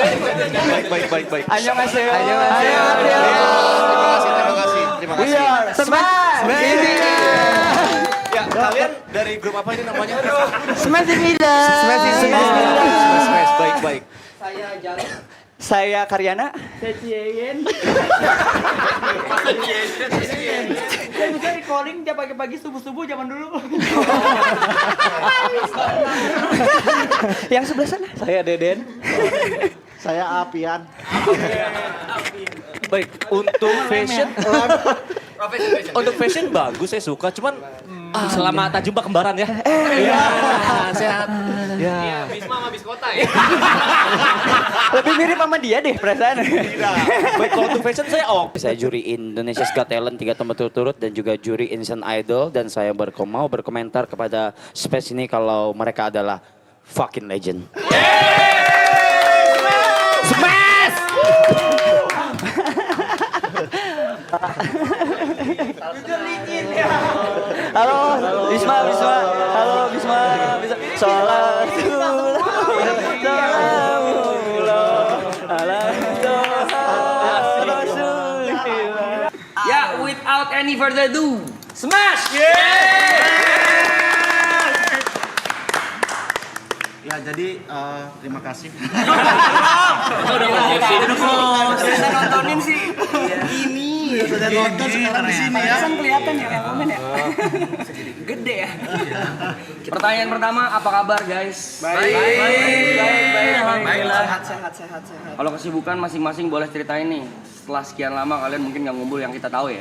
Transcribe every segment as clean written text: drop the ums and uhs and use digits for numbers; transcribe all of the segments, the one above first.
Baik. Annyeonghaseyo. Terima kasih. Smash. Ya, kalian dari grup apa ini namanya? Smash Vida. Smash. Baik. Saya Jalil. Saya Karyana. Saya Cieyen. Saya bisa recording tiap pagi-pagi subuh-subuh zaman dulu. Yang sebelah sana. Saya Deden. Saya Apian. Baik, untuk fashion bagus, saya suka. Cuman selamat tak jumpa kembaran ya. Iya, sehat. Ya. Bisma sama Biskota ya. Lebih mirip sama dia deh perasaan. Baik, kalau untuk fashion saya Saya juri Indonesia's Got Talent 3 tahun berturut-turut dan juga juri Indonesian Idol dan saya mau berkomentar kepada Space ini kalau mereka adalah fucking legend. Smash! Halo, Bisma. Halo, Bisma. Sholatullah. Ya, without any further ado, smash! Ya jadi terima kasih. Bisa nontonin sih. Ini. Sudah nonton sekarang di sini ya. Kan kelihatan ya yang komen ya. Gede ya. Pertanyaan pertama, apa kabar guys? Baik. Alhamdulillah. Sehat. Kalau kesibukan masing-masing boleh ceritain nih. Setelah sekian lama kalian mungkin nggak ngumpul yang kita tahu ya.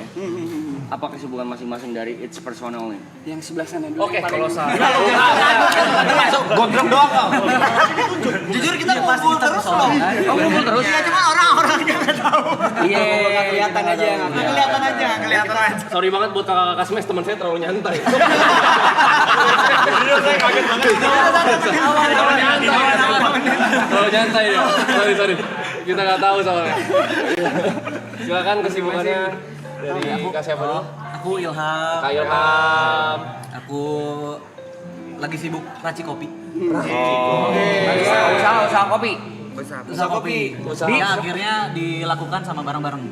Apa kesibukan masing-masing dari each personal nih? Yang sebelah sana dulu. Oke, kalau saya Masuk gondrong doang kau. Jujur kita ngumpul terus loh. Oh, ngumpul terus? Iya cuma orang-orangnya nggak tahu. Iya. Nggak kelihatan aja. Kelihatan aja. Sorry banget buat kakak-kakak smash, teman saya terlalu nyantai. saya kaget banget. Terlalu nyantai ya. Sorry. Kita nggak tahu soalnya. Silakan kesibukannya dari Kak siapa dulu? Aku Ilham. Kak Ilham. Aku lagi sibuk raci kopi. Usaha kopi. Usaha kopi. Ya, akhirnya dilakukan sama bareng-bareng.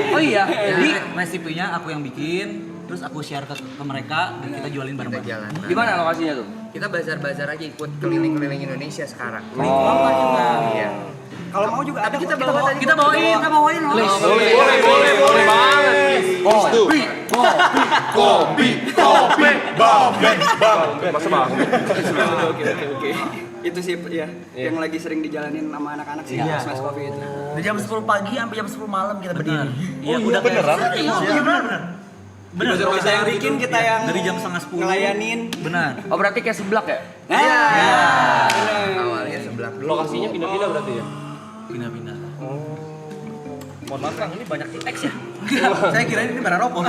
Oh iya. Jadi resepnya aku yang bikin, terus aku share ke mereka dan kita jualin bareng-bareng. Di mana lokasinya tuh? Kita bazar-bazar aja ikut keliling-keliling Indonesia sekarang. Iya. Kalau mau juga ada. Kita bawain loh. Boleh banget. Masa banget. Oke. Itu sih ya, yang lagi sering dijalanin sama anak-anak sih, Smash Coffee itu. Dari jam 10 pagi sampai jam 10 malam kita berdiri. Iya udah beneran. Iya benar. Benar. Kita yang bikin, kita yang dari jam setengah 10 ngelayanin. Benar. Oh berarti kayak seblak ya? Awalnya sebelah dulu. Lokasinya pindah-pindah berarti ya? Pindah-pindah. Mohon maaf Kang, ini banyak X ya. Saya kira ini bara rokok.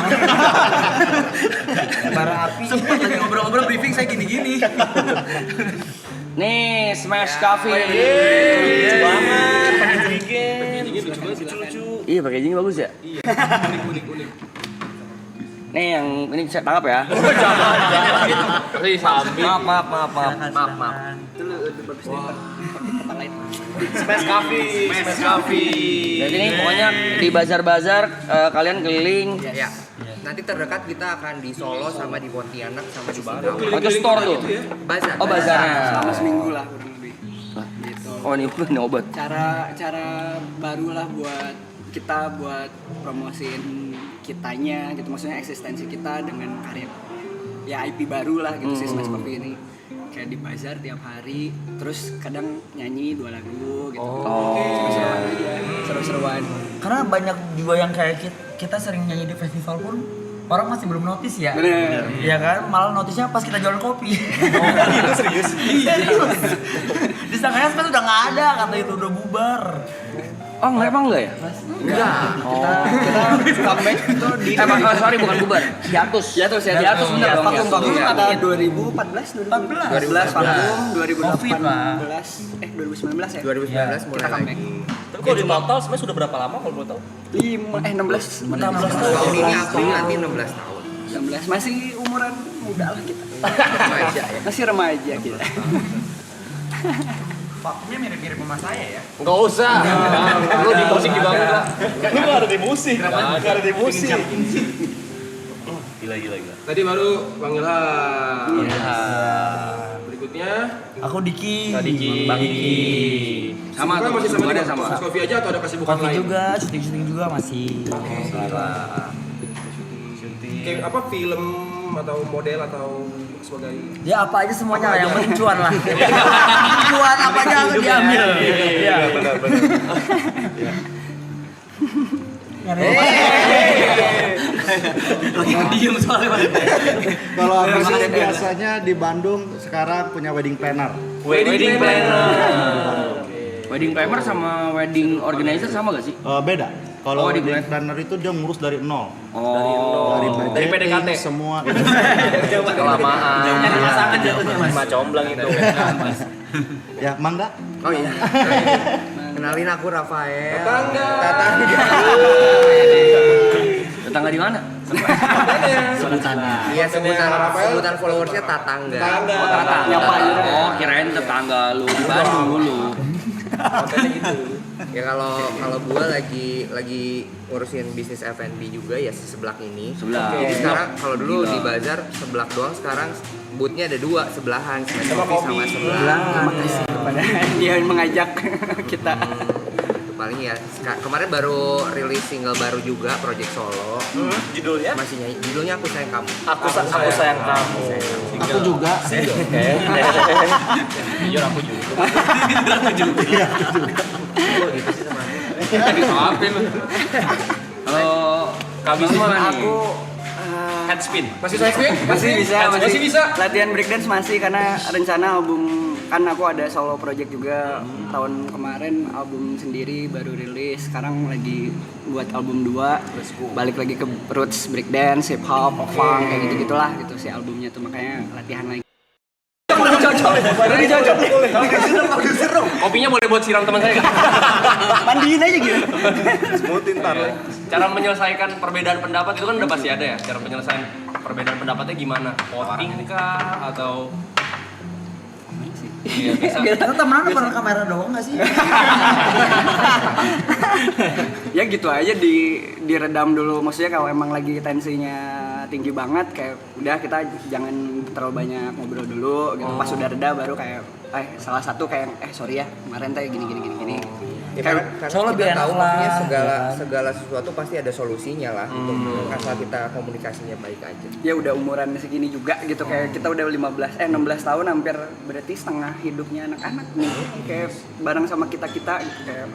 Bara api. Sempat lagi ngobrol-ngobrol briefing saya gini-gini. Nih, Smash Coffee. Lucu banget, pakai jerigen. Lucu. Iya, packagingnya bagus ya? Iya. Unik. Nih yang ini saya tangkap ya. Maaf. Smash Coffee. Jadi ini pokoknya di bazar-bazar kalian keliling. Ya. Nanti terdekat kita akan di Solo sama di Pontianak sama di Singapura. Atau store tuh. Bazar. Oh, bazarnya. Selama seminggu lah kurang lebih. Gitu. Oh, ini obat. Cara baru lah buat kita buat promosiin kitanya gitu, maksudnya eksistensi kita dengan karya ya IP baru lah gitu sih Smash Coffee ini. Kayak di bazar tiap hari, terus kadang nyanyi 2 lagu gitu. Seru-seruan. Karena banyak juga yang kayak kita sering nyanyi di festival pun orang masih belum notice ya. Bener. Iya kan, malah notisnya pas kita jualan kopi. Itu serius. Iya. Disangkanya Smash udah nggak ada, kata itu udah bubar. Oh, emang enggak ya? Enggak. Kita comeback itu di Sorry bukan bubar. Hiatus bener dong. vakum Ya. ada 2014 vakum 2018 2019 ya. 2019 mulai Kita lagi. comeback. Tapi kalau di total Smash sudah berapa lama kalau boleh tahu? 16 Tahun ini April nanti 16 tahun. 16 masih umuran muda lah kita. Remaja ya. Masih remaja kita. Vakumnya mirip-mirip sama saya ya. Enggak usah. Lu di musik di bangun lah. Lu gak ada di musik. Gak ada di musik. Gila. Tadi baru Bang Ilham. Berikutnya Aku Diki. Bang Diki. Sama Kesibukan tuh, masih sama kesibukannya juga. sama. Mas Kofi aja atau ada kesibukan Kopi lain? juga, syuting juga masih. Kayak apa film atau model atau sebagai Ya apa aja semuanya lah, yang penting cuan lah. Cuan apa aja aku diambil. Iya benar. Lagi diem soalnya. Kalau aku sih biasanya di Bandung sekarang punya wedding planner. Wedding planner. Wedding planner sama wedding organizer sama gak sih? Beda. Kalau Oh, di wedding planner itu dia ngurus dari nol. Oh. Dari Dari budgeting, PDKT. semua. Kelamaan. Nyari pasangan jatuhnya mas. Sama comblang itu. Ya, mangga. Oh iya. Kenalin aku Rafael. Tetangga. Tetangga di mana? Iya sebutan followersnya Tatangga. Nyapa aja. Oh, kirain tetangga lu di Bandung dulu. Ya kalau gua lagi ngurusin bisnis F&B juga ya sebelah ini. Sebelah. Jadi sekarang kalau dulu di bazar sebelah doang, sekarang bootnya ada dua sebelahan, sama kopi sama sebelah. Terima kasih kepada dia yang mengajak kita. Itu paling ya. Kemarin baru rilis single baru juga, project solo. Judulnya? Masih nyanyi. Judulnya Aku Sayang Kamu. Aku sayang kamu. Aku juga. Jujur aku juga. Maafin. Kalau Kami Bang gimana nih? aku Headspin. Masih saya spin? masih bisa. latihan breakdance masih karena rencana album kan aku ada solo project juga tahun kemarin album sendiri baru rilis sekarang lagi buat album 2 balik lagi ke roots breakdance hip hop funk kayak gitu gitulah gitu si albumnya tuh makanya latihan lagi. Kopinya boleh buat siram teman saya nggak? Mandiin aja gitu. Cara menyelesaikan perbedaan pendapat itu kan udah pasti ada ya. Cara penyelesaian perbedaan pendapatnya gimana? Voting kah atau Iya, bisa. Kita temenan pernah kamera doang nggak sih? Ya gitu aja diredam dulu maksudnya kalau emang lagi tensinya tinggi banget kayak udah kita jangan terlalu banyak ngobrol dulu gitu pas udah reda baru kayak salah satu kayak sorry ya kemarin teh gini. Ya, Kayak karena soalnya kita lebih tahu enak maksudnya lah, segala sesuatu pasti ada solusinya lah asal kita komunikasinya baik aja. ya udah umuran segini juga gitu kayak kita udah 16 tahun hampir berarti setengah hidupnya anak-anak nih kayak bareng sama kita gitu kayak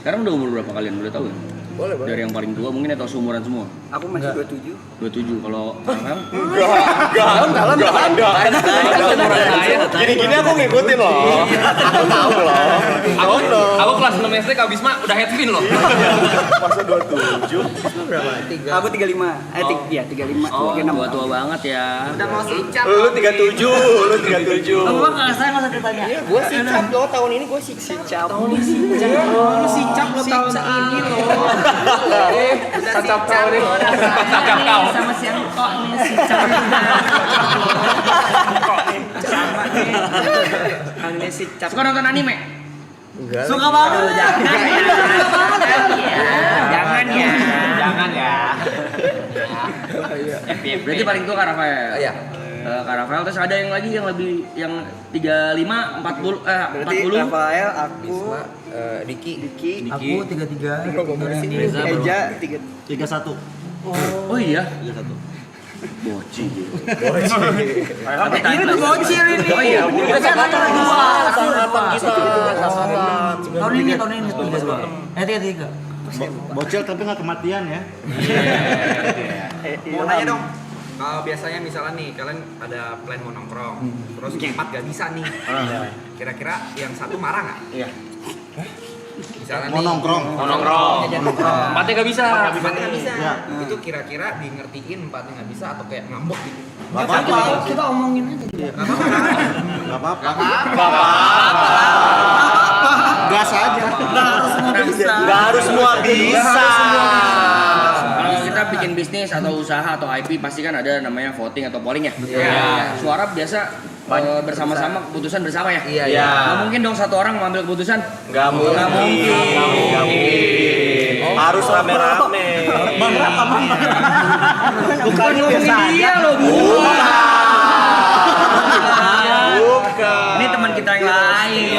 Sekarang udah umur berapa kalian? Boleh tahu ya? Boleh. Dari yang paling tua mungkin atau seumuran semua? aku masih 27. 27. Kalau Karmel? Gini-gini aku ngikutin loh. Aku tahu loh. Aku kelas 6 SD Kak Bisma udah headspin loh. Masa 27? Berapa? Aku 35. 35. Oh, 36. tua-tua banget ya. Udah mau sicap. Lu 37. Apa nggak saya nggak usah ditanya. Gue sicap loh tahun ini gue sicap. Tahun ini sih. Lu sicap lo tahun ini loh. Sacap kau nih. Sacap kau. Sama si Angkok nih si Ini sicap. Suka nonton anime? Enggak. Suka banget. Jangan ya. Berarti paling tua Kak Rafael. Iya. Kak Rafael terus ada yang lagi yang lebih yang 35, 40 Berarti 40. Rafael, aku, Bisma, Diki. Aku 33. Eja, 31. Oh iya. 31. Bocil. Ini tuh bocil ini. Oh iya. Kita kan ada dua. Tahun Tahun ini 33. Bocil tapi nggak kematian ya. Mau nanya dong. Kalau biasanya misalnya nih kalian ada plan mau nongkrong, terus 4 gak bisa nih. Kira-kira yang satu marah nggak? Iya. Misalnya Mau nih, nongkrong. Empatnya gak bisa. empatnya nggak bisa. Iya. Itu kira-kira di ngertiin empatnya nggak bisa atau kayak ngambek gitu? Gak apa-apa. Kita omongin aja. Gak apa-apa. Gas aja. Gak harus semua bisa. Kalau kita bikin bisnis atau usaha atau IP pasti kan ada namanya voting atau polling ya. Iya. Suara biasa bersama-sama keputusan bersama ya. Iya. Nggak mungkin dong satu orang mengambil keputusan. Nggak mungkin. Harus rame-rame. Bukan ngomongin dia loh, bukan. Ini teman kita yang lain.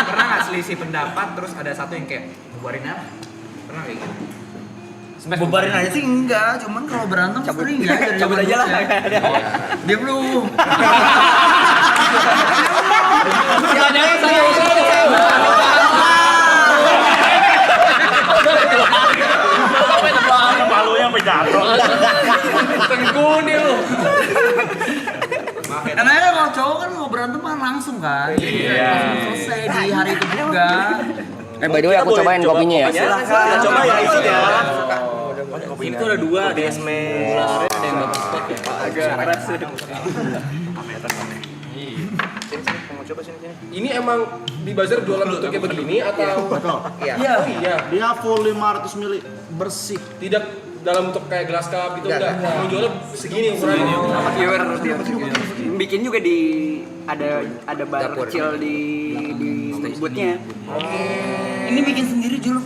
Pernah nggak selisih pendapat terus ada satu yang kayak bubarin apa? Pernah kayak gitu? Bubarin aja sih enggak, cuman kalau berantem sering ya dari Cabut aja lah. Dia belum. Palunya sampai jatuh. Tengguni lu. Karena kan kalau cowok kan mau berantem kan langsung kan. Langsung selesai di hari itu juga. By the way aku cobain kopinya ya. Silakan. Coba ya isinya. Ini tuh ada 2 deh. Ada yang butterscotch ya. Agak keras sih. Ini emang di bazar jualan bentuknya begini atau? Betul. Iya. Dia full 500 ml bersih. Tidak dalam bentuk kayak gelas cup gitu enggak. Mau jualnya segini ukurannya. Viewer dia. Bikin juga di ada bar kecil di boothnya. Ini bikin sendiri dulu.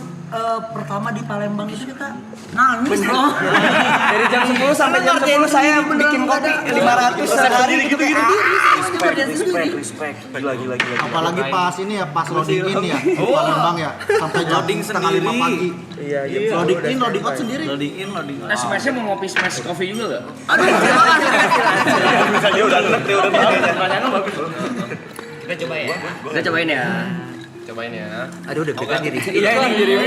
Pertama di Palembang itu kita nangis loh. Dari jam 10 sampai jam 10 saya bikin kopi 500 sehari gitu. Respect. Gila. Apalagi pas ini ya, pas loading in ya, di Palembang ya, sampai jam setengah 5 pagi. Iya. Loading in, loading out sendiri. Loading in, loading out. Smashnya mau ngopi smash coffee juga nggak? Aduh, terima kasih. Bisa dia udah enak dia udah Pertanyaan bagus. Kita cobain ya. Cobain ya. Aduh deg-degan jadi. Iya ini.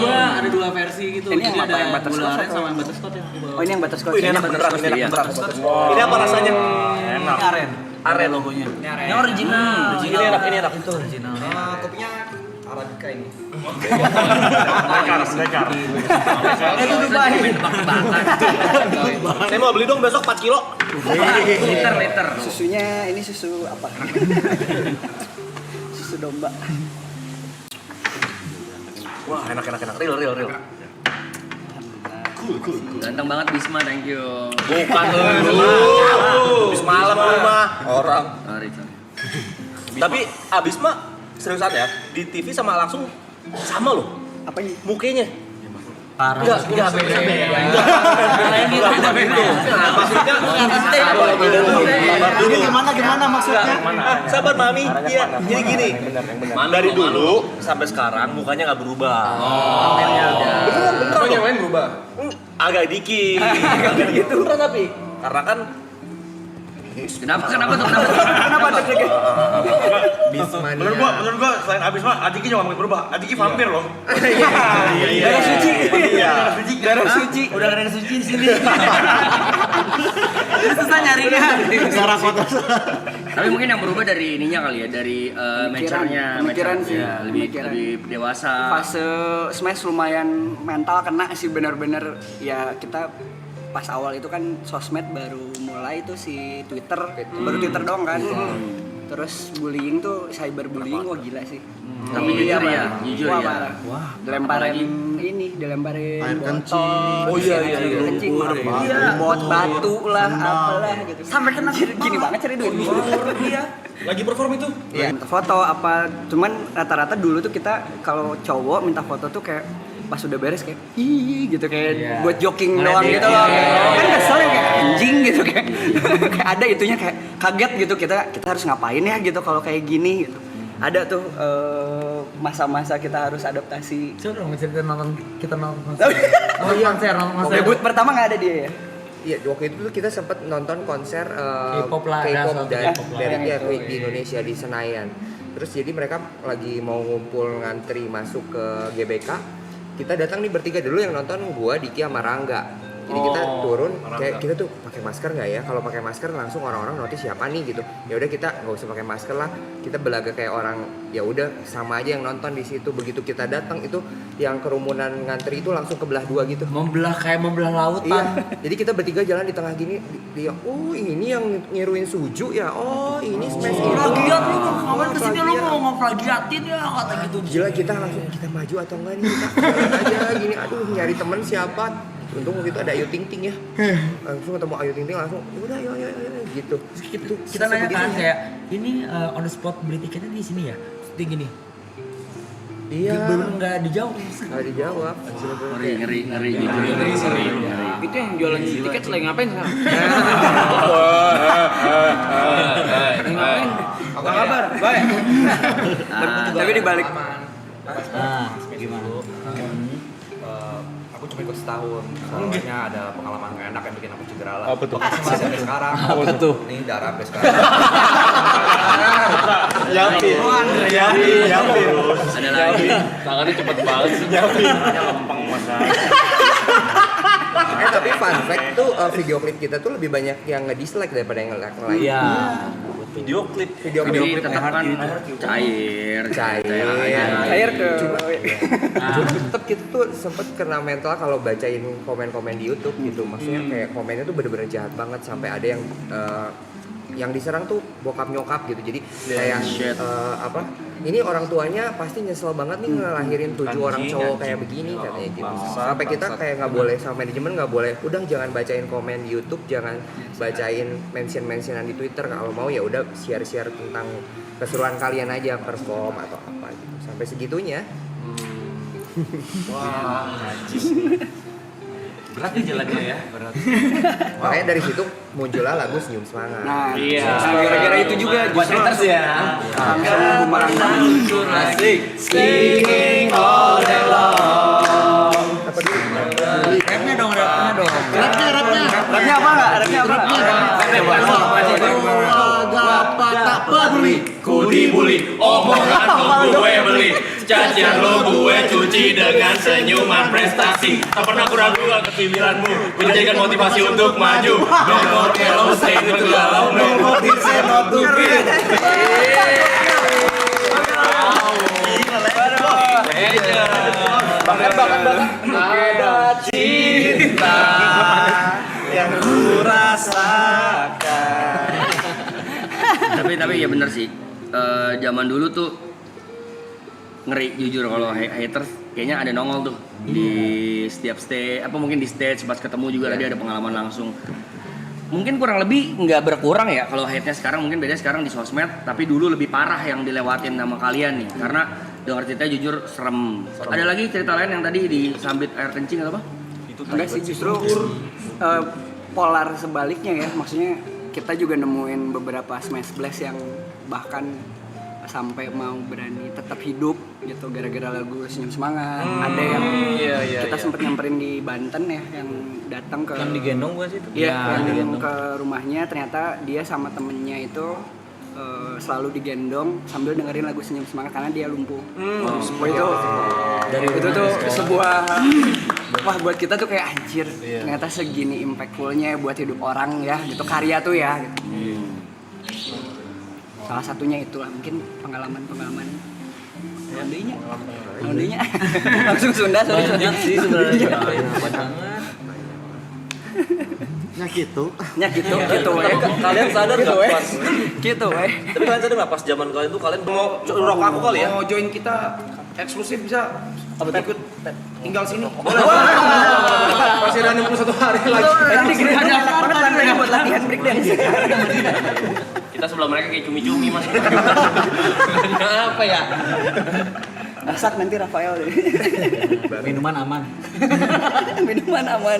Ada dua versi gitu. Ini yang Jadi apa, yang ada butterscotch gula aren atau- sama yang butterscotch yang aku bawa. Oh ini yang butterscotch. Ini enak beneran, ini enak beneran. Ini apa rasanya? Ini aren. Aren logonya. Ini original. Ini enak. Itu original. Kopinya Arabica ini. Lekar. Itu Dubai. Saya mau beli dong besok 4 kilo. Liter. Susunya ini susu apa? Susu domba. Wah, enak. Real. Ganteng banget Bisma, thank you. Bukan lu. Habis malam rumah orang. Sorry. Tapi abis mah seriusan ya, di TV sama langsung sama loh. Apa ini? Mukanya. Parah. Enggak beda. Ini gimana maksudnya? Sabar Mami. Iya. Jadi gini. Dari dulu sampai sekarang mukanya nggak berubah. Beneran yang lain berubah. Agak dikit. Gitu. Beneran tapi karena kan Kenapa tuh? menurut gua selain abis mah Adiki juga mungkin berubah. Adiki vampir loh. Darah suci. Darah suci. Udah ada suci di sini. Susah nyarinya. Darah kotor. Tapi mungkin yang berubah dari ininya kali ya, dari Pemikiran sih. ya, lebih dewasa. Fase smash lumayan mental kena sih benar-benar ya kita pas awal itu kan sosmed baru mulai tuh si Twitter baru Twitter doang kan. Terus bullying tuh cyberbullying wah gila sih. Tapi jujur ya, Wah, parah. Dilemparin Air botol. kencing. Oh iya. Kencing. Bot batu lah apalah gitu. Sampai kena gini banget cari duit. Iya. Lagi perform itu? Iya. Minta foto apa cuman rata-rata dulu tuh kita kalau cowok minta foto tuh kayak pas udah beres kayak ih gitu kayak buat joking doang gitu loh. Kan kesel ya kayak anjing gitu kayak kayak ada itunya kayak kaget gitu kita harus ngapain ya gitu kalau kayak gini gitu. Ada tuh masa-masa kita harus adaptasi. Coba dong cerita kita nonton konser. Oh iya, nonton Debut pertama nggak ada dia ya? Iya, waktu itu tuh kita sempat nonton konser K-pop lah, K-pop ada dari di Indonesia di Senayan. Terus jadi mereka lagi mau ngumpul ngantri masuk ke GBK. Kita datang nih bertiga dulu yang nonton gua, Diki sama Rangga. Jadi kita turun kayak kita tuh pakai masker nggak ya? Kalau pakai masker langsung orang-orang notice siapa nih gitu. Ya udah kita nggak usah pakai masker lah. Kita belaga kayak orang ya udah sama aja yang nonton di situ. Begitu kita datang itu yang kerumunan ngantri itu langsung kebelah dua gitu. Membelah lautan. Iya. Jadi kita bertiga jalan di tengah gini dia oh ini yang ngiruin suju ya. Oh, ini smash ini. Plagiat lu ngapain kesini lu mau ngeplagiatin ya kata gitu. Gila kita langsung kita maju atau enggak nih kita jalan aja gini aduh nyari temen siapa untung waktu itu ada Ayu Ting Ting ya. Langsung ketemu Ayu Ting Ting langsung udah ayo gitu. Kita nanya kan kayak ini on the spot beli tiketnya di sini ya. Terus gini. Iya. Belum nggak dijawab. Nggak dijawab. Ngeri. Itu yang jualan tiket lagi ngapain sekarang? Ngapain? Apa kabar? Baik. Tapi dibalik Gimana? Aku cuma ikut setahun, soalnya ada pengalaman gak enak yang bikin aku cedera lah. Apa tuh? Masih sampai sekarang. Apa tuh? Nih darah sampai sekarang. Yapi. Ada lagi. Tangannya cepet banget sih. Tapi fun fact tuh video klip kita tuh lebih banyak yang nge-dislike daripada yang nge-like. Iya. Video klip Tetap kan cair ke tetap kita tuh sempet kena mental kalau bacain komen-komen di YouTube gitu. Maksudnya kayak komennya tuh bener-bener jahat banget sampai ada yang diserang tuh bokap nyokap gitu. Jadi kayak ini orang tuanya pasti nyesel banget nih ngelahirin 7 orang cowok kayak begini katanya gitu. Sampai kita kayak nggak boleh sama manajemen nggak boleh, udah jangan bacain komen di YouTube, jangan bacain mentionan di Twitter. Kalau mau ya udah share tentang keseruan kalian aja perform atau apa gitu. Sampai segitunya. Wah, najis. Berat nih jalannya ya, berat. Makanya dari situ muncullah lagu Senyum Semangat. Nah, Iya. gara-gara itu juga Buat haters ya. sama bumerang Asik. Singing all day long. Rapnya dong. Rapnya apa enggak? Tak peduli, ku dibully, omongan gue beli, cacian lo gue cuci dengan senyuman prestasi. Tak pernah ku ragukan kepimpilanmu, menjadikan motivasi untuk maju. No more yellow, stay to galau, no more this and not to be. Ada cinta yang ku rasakan. Tapi ya bener sih. Zaman dulu tuh ngeri jujur kalau haters kayaknya ada nongol tuh di setiap stage, mungkin di stage pas ketemu juga tadi ada pengalaman langsung. Mungkin kurang lebih nggak berkurang ya kalau hate-nya sekarang, mungkin beda sekarang di sosmed, tapi dulu lebih parah yang dilewatin sama kalian nih. Karena dengar ceritanya jujur serem. Ada lagi cerita lain yang tadi disambit air kencing atau apa? enggak sih, justru polar sebaliknya ya. Maksudnya kita juga nemuin beberapa smash blast yang bahkan sampai mau berani tetap hidup gitu gara-gara lagu Senyum Semangat. Ada yang kita sempat nyamperin di Banten ya, yang datang ke Yang digendong bukan sih itu? Iya, yang ke rumahnya, ternyata dia sama temennya itu selalu digendong sambil dengerin lagu Senyum Semangat karena dia lumpuh. Itu tuh sebuah wah, buat kita tuh kayak anjir, ternyata segini impactfulnya buat hidup orang ya gitu, karya tuh ya gitu. Salah satunya itulah mungkin pengalaman Ondinya langsung Sunda, sorry. Banyak sih sebenarnya. gitu Tapi kalian sadar nggak pas? Gitu weh. Tapi kalian sadar nggak pas zaman kalian tuh kalian mau rock aku kali ya? Mau join kita eksklusif bisa. Ikut tinggal sini. Masih ada 61 hari lagi. Nanti gini aja banget buat latihan breakdance. Kita sebelah mereka kayak cumi-cumi mas. Apa ya? Masak nanti Rafael deh. Minuman aman. Minuman aman.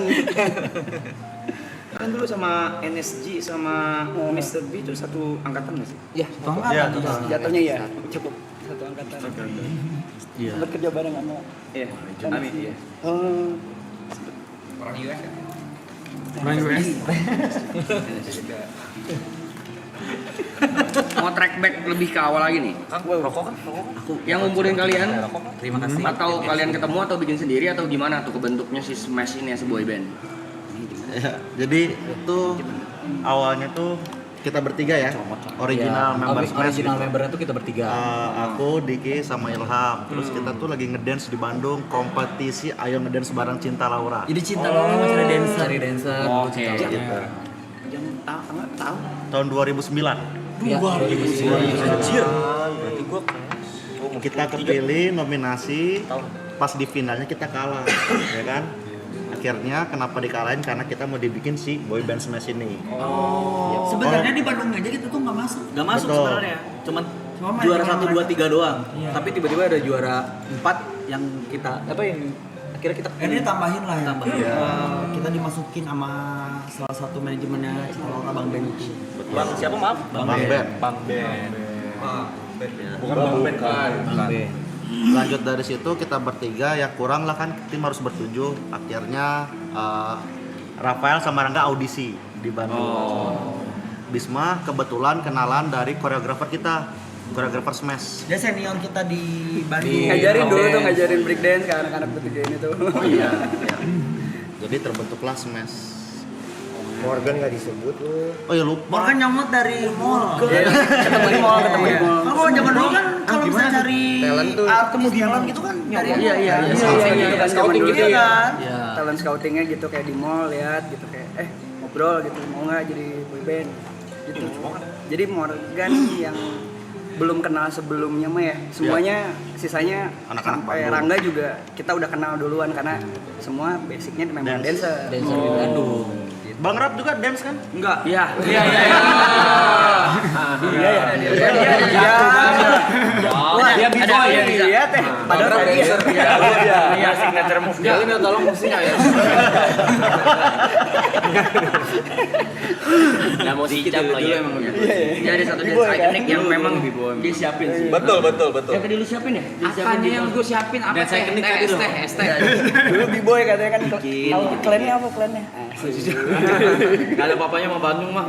Kan dulu sama NSG sama Mr. B itu satu angkatan nggak sih? Ya, jatuhnya ya cukup satu angkatan. Iya. Sempat kerja bareng sama. Iya. Amin. Iya. Orang US kan? Mau track back lebih ke awal lagi nih. Rokok kan? Yang ngumpulin kalian Terima kasih. atau kalian ketemu atau bikin sendiri atau gimana tuh kebentuknya si Smash ini as a boy band? Ya, jadi itu awalnya tuh kita bertiga ya, original member Smash Original gitu. membernya tuh kita bertiga. Aku, Diki, sama Ilham. Terus kita tuh lagi ngedance di Bandung, kompetisi Ayo Ngedance Bareng Cinta Laura. Jadi cinta lo masih ada dancer, cari dancer. Oke. Gitu. Jam tahu. Tahun 2009. Ya, Anjir. Berarti gua Kita kepilih nominasi, pas di finalnya kita kalah, ya kan? akhirnya kenapa dikalahin karena kita mau dibikin si boy band smash ini. Sebenarnya di Bandung aja kita tuh nggak masuk. Nggak masuk Betul. sebenarnya. Cuman juara 1, 2, 3 doang. Tapi tiba-tiba ada juara 4 yang kita yang akhirnya kita Ini tambahin lah ya. Tambahin. Kita dimasukin sama salah satu manajemennya Cita Laura Bang Ben itu. Bang siapa maaf? Bang Ben. Bang Ben. Bukan. Lanjut dari situ kita bertiga ya kurang lah kan tim harus bertujuh. Akhirnya Rafael sama Rangga audisi di Bandung. Bisma kebetulan kenalan dari koreografer kita, koreografer Smash. Dia senior kita di Bandung. Ngajarin dulu tuh, ngajarin breakdance ke anak-anak bertiga ini tuh. Oh iya. Jadi terbentuklah Smash. Morgan nggak disebut lu. Oh ya lupa. Morgan nyamut dari mall. Ketemu di mall. Kalau zaman dulu kan kalau misalnya cari Talent tuh. ketemu di talent gitu kan dari Iya, scouting gitu ya kan. Talent scoutingnya gitu kayak di mall lihat gitu kayak ngobrol gitu mau nggak jadi boyband gitu. Jadi Morgan yang belum kenal sebelumnya mah ya semuanya sisanya Anak-anak sampai Bandung. Rangga juga kita udah kenal duluan karena semua basicnya memang dancer. dancer di Bandung. Bang Rap juga dance kan? Enggak. Iya. Iya. Wah, dia B-boy ya teh. Padahal dia. Iya, signature move. Ya, ini tolong musinya ya. Nggak mau dicap lagi. Emang dia ada satu dance iconic yang memang dia siapin sih. Betul. Yang tadi lu siapin ya? Apanya yang gue siapin? Apa Dance iconic tadi tuh. ST. Dulu B-boy katanya kan klannya apa klannya? Gak ada papanya sama Bandung mah.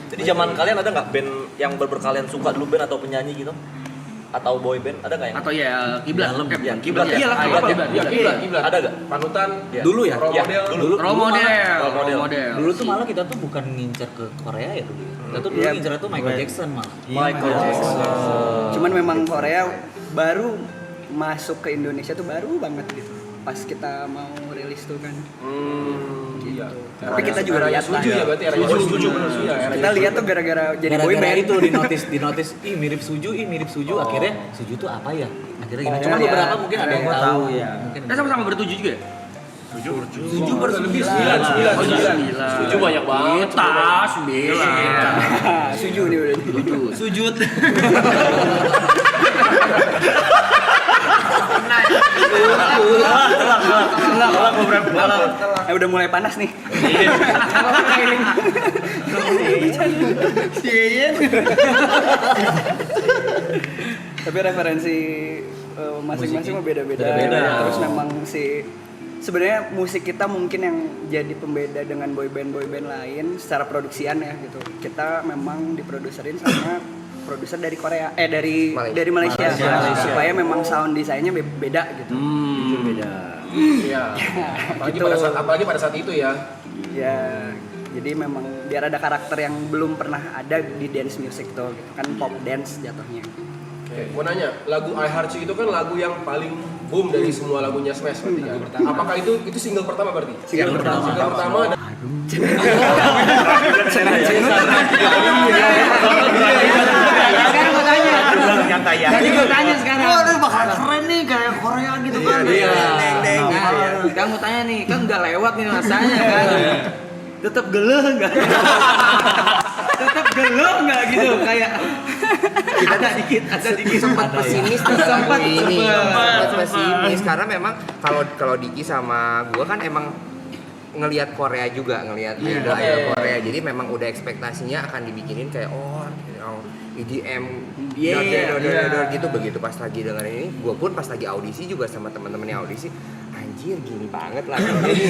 Jadi zaman kalian ada nggak band yang kalian suka dulu band atau penyanyi gitu? Atau boy band ada nggak yang? Atau ya kiblat. Kiblat ya? Iyalah, Kiblat. Ada nggak? Panutan. Dulu ya? Role model. Role model. Dulu tuh malah kita tuh bukan ngincer ke Korea ya dulu. Kita tuh dulu ngincer tuh Michael Jackson malah. Michael Jackson. Cuman memang Korea baru masuk ke Indonesia tuh baru banget gitu. Pas kita mau rilis tuh kan. Gitu. Tapi kita juga lihat lah. Setuju ya berarti era setuju benar setuju. Kita lihat tuh gara-gara jadi boy Gara-gara band itu di notice, ih mirip Suju, akhirnya Suju tuh apa ya? Akhirnya gini, cuma iya. beberapa mungkin ada yang tahu ya. Mungkin Sama-sama bertuju juga ya? Suju bersembilan. Setuju banyak banget. Tas, bila. Suju nih udah. Sujud. Udah mulai panas nih. Tapi referensi masing-masing mah beda-beda. Terus memang sebenarnya musik kita mungkin yang jadi pembeda dengan boyband lain secara produksian ya gitu. Kita memang diproduserin sama produser dari Korea, dari Malaysia. Supaya memang sound desainnya beda gitu. Beda. Iya. Apalagi pada saat itu ya. Ya, jadi memang biar ada karakter yang belum pernah ada di dance music tuh, gitu. Kan pop dance jatuhnya. Oke, mau nanya, lagu I Heart You itu kan lagu yang paling boom dari semua lagunya Smash berarti kan? Apakah itu single pertama berarti? Single pertama. Single pertama dan Jadi gue tanya sekarang. Waduh bakal keren nih kayak Korea gitu kan. Iya. Kamu tanya nih, kan udah lewat nih masanya kan. Tetap geleh enggak? Tetap geleh enggak gitu kayak ada dikit Sempat pesimis Sempat pesimis karena memang kalau Diki sama gua kan emang ngelihat Korea juga, ngelihat idol Korea. Jadi memang udah ekspektasinya akan dibikinin kayak EDM gitu. Begitu pas lagi dengerin ini, gue pun pas lagi audisi juga sama teman-teman yang audisi, anjir gini banget lah ini.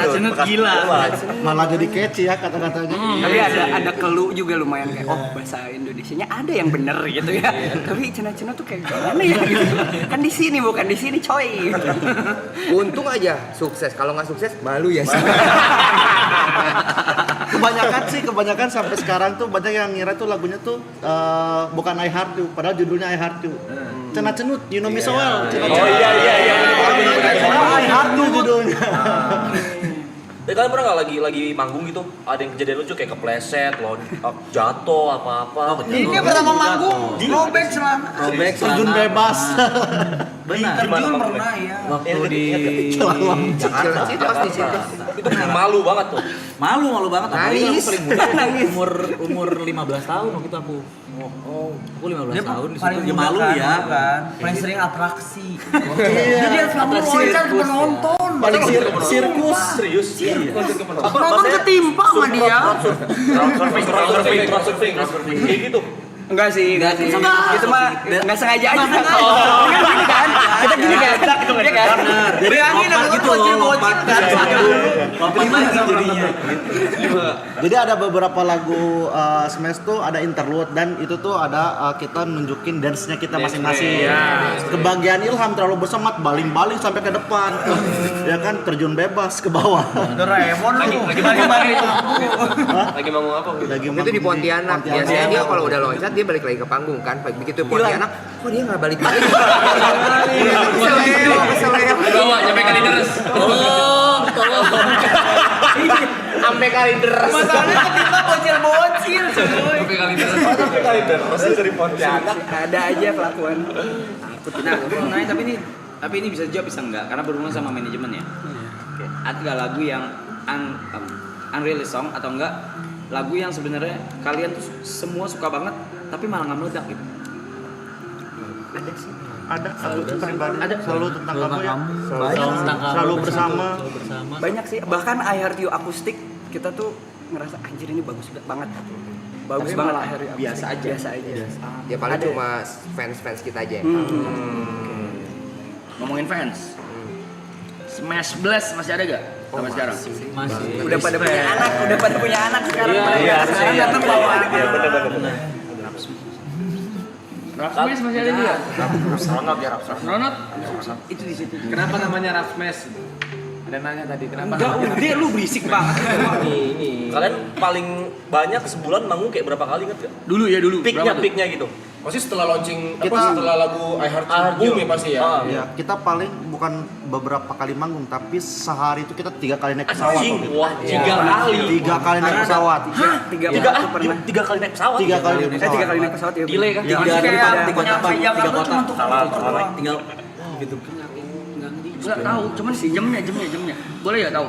cenut gila. Malah jadi catchy ya kata-katanya. Tapi ada keluh juga lumayan kayak bahasa Indonesianya ada yang bener gitu ya. Tapi cenat-cenat tuh kayak gimana ya gitu. Kan di sini bukan di sini coy. Untung aja sukses, kalau nggak sukses malu ya. Kebanyakan sampai sekarang tuh banyak yang ngira tuh lagunya tuh bukan I Heart You, padahal judulnya I Heart You. Cenat-cenut, you know me so well. Oh iya. I Heart You judulnya. Tapi kalian pernah nggak lagi manggung gitu, ada yang kejadian lucu kayak kepleset, jatuh apa-apa? Ini pertama manggung, robek celana. Terjun bebas. Benar. Gimana Terjun maksudnya? pernah ya. Waktu di Jakarta sih pasti sih. Itu malu banget tuh. malu banget. Apalagi Nangis. aku paling muda. umur 15 tahun waktu itu aku. Aku 15 tahun di situ dia malu ya kan. Paling sering atraksi. Jadi selama loncat ke penonton. Paling sirkus. Serius? Penonton ketimpa sama dia. Crowd surfing. Kayak gitu. Enggak sih. Enggak. Itu mah enggak sengaja aja. Kan gini kan. Kita gini kan. Iya kan? Jadi angin gitu lompat kan. Lompat lagi jadinya. Jadi ada beberapa lagu Smash tuh ada interlude dan itu tuh ada kita nunjukin dance-nya kita masing-masing. Kebagian Ilham terlalu bersemangat baling-baling sampai ke depan. Ya kan terjun bebas ke bawah. Doraemon lu. Lagi manggung apa? Lagi Itu di Pontianak. Biasanya dia kalau udah loncat dia balik lagi ke panggung kan. Begitu Pontianak, kok dia nggak balik-balik? Kesel ya. Bawa sampai kali deres. Tolong. Sampai kali deres. Masalahnya ketimpa bocil-bocil. Sampai kali deres. Masih dari Pontianak. Ada aja kelakuan. Nah, gue mau nanya tapi ini bisa jawab bisa enggak? Karena berhubungan sama manajemen ya. Oke. Ada nggak lagu yang unreleased song atau enggak lagu yang sebenarnya kalian tuh semua suka banget tapi malah nggak meledak gitu? Ada pribadi selalu tentang kamu ya. Banyak Selalu bersama. Banyak sih. Bahkan I Heart You akustik kita tuh ngerasa anjir ini bagus banget. Bagus Tapi banget malah I Heart You akustik. biasa aja. Ya paling Ada. cuma fans kita aja yang Ngomongin fans. Smash Blast masih ada gak? Sampai sekarang? masih. Udah pada punya anak sekarang. Iya, Sekarang datang bawa anak. Rap Smash masih ada juga? Ronald ya, Ronald? Itu di situ. Kenapa namanya Rap Smash? Ada nanya tadi kenapa? Enggak, udah lu berisik banget. Kalian paling banyak sebulan manggung kayak berapa kali inget gak? Dulu. Berapa tuh? Peaknya gitu. Pasti setelah launching Kita- setelah lagu I Heart You boom ya pasti ya. Ya, kita paling bukan beberapa kali manggung tapi sehari itu kita 3 kali naik pesawat. Anjing, wah, 3 kali. 3 kali naik pesawat. Tiga pernah. 3 kali naik pesawat. 3 kali naik pesawat. 3 kali naik pesawat ya. Delay kan? Ya, Tiga ada hari. di kota 3 kota. Tinggal gitu. Nggak tahu, cuman si jamnya. Boleh ya tahu?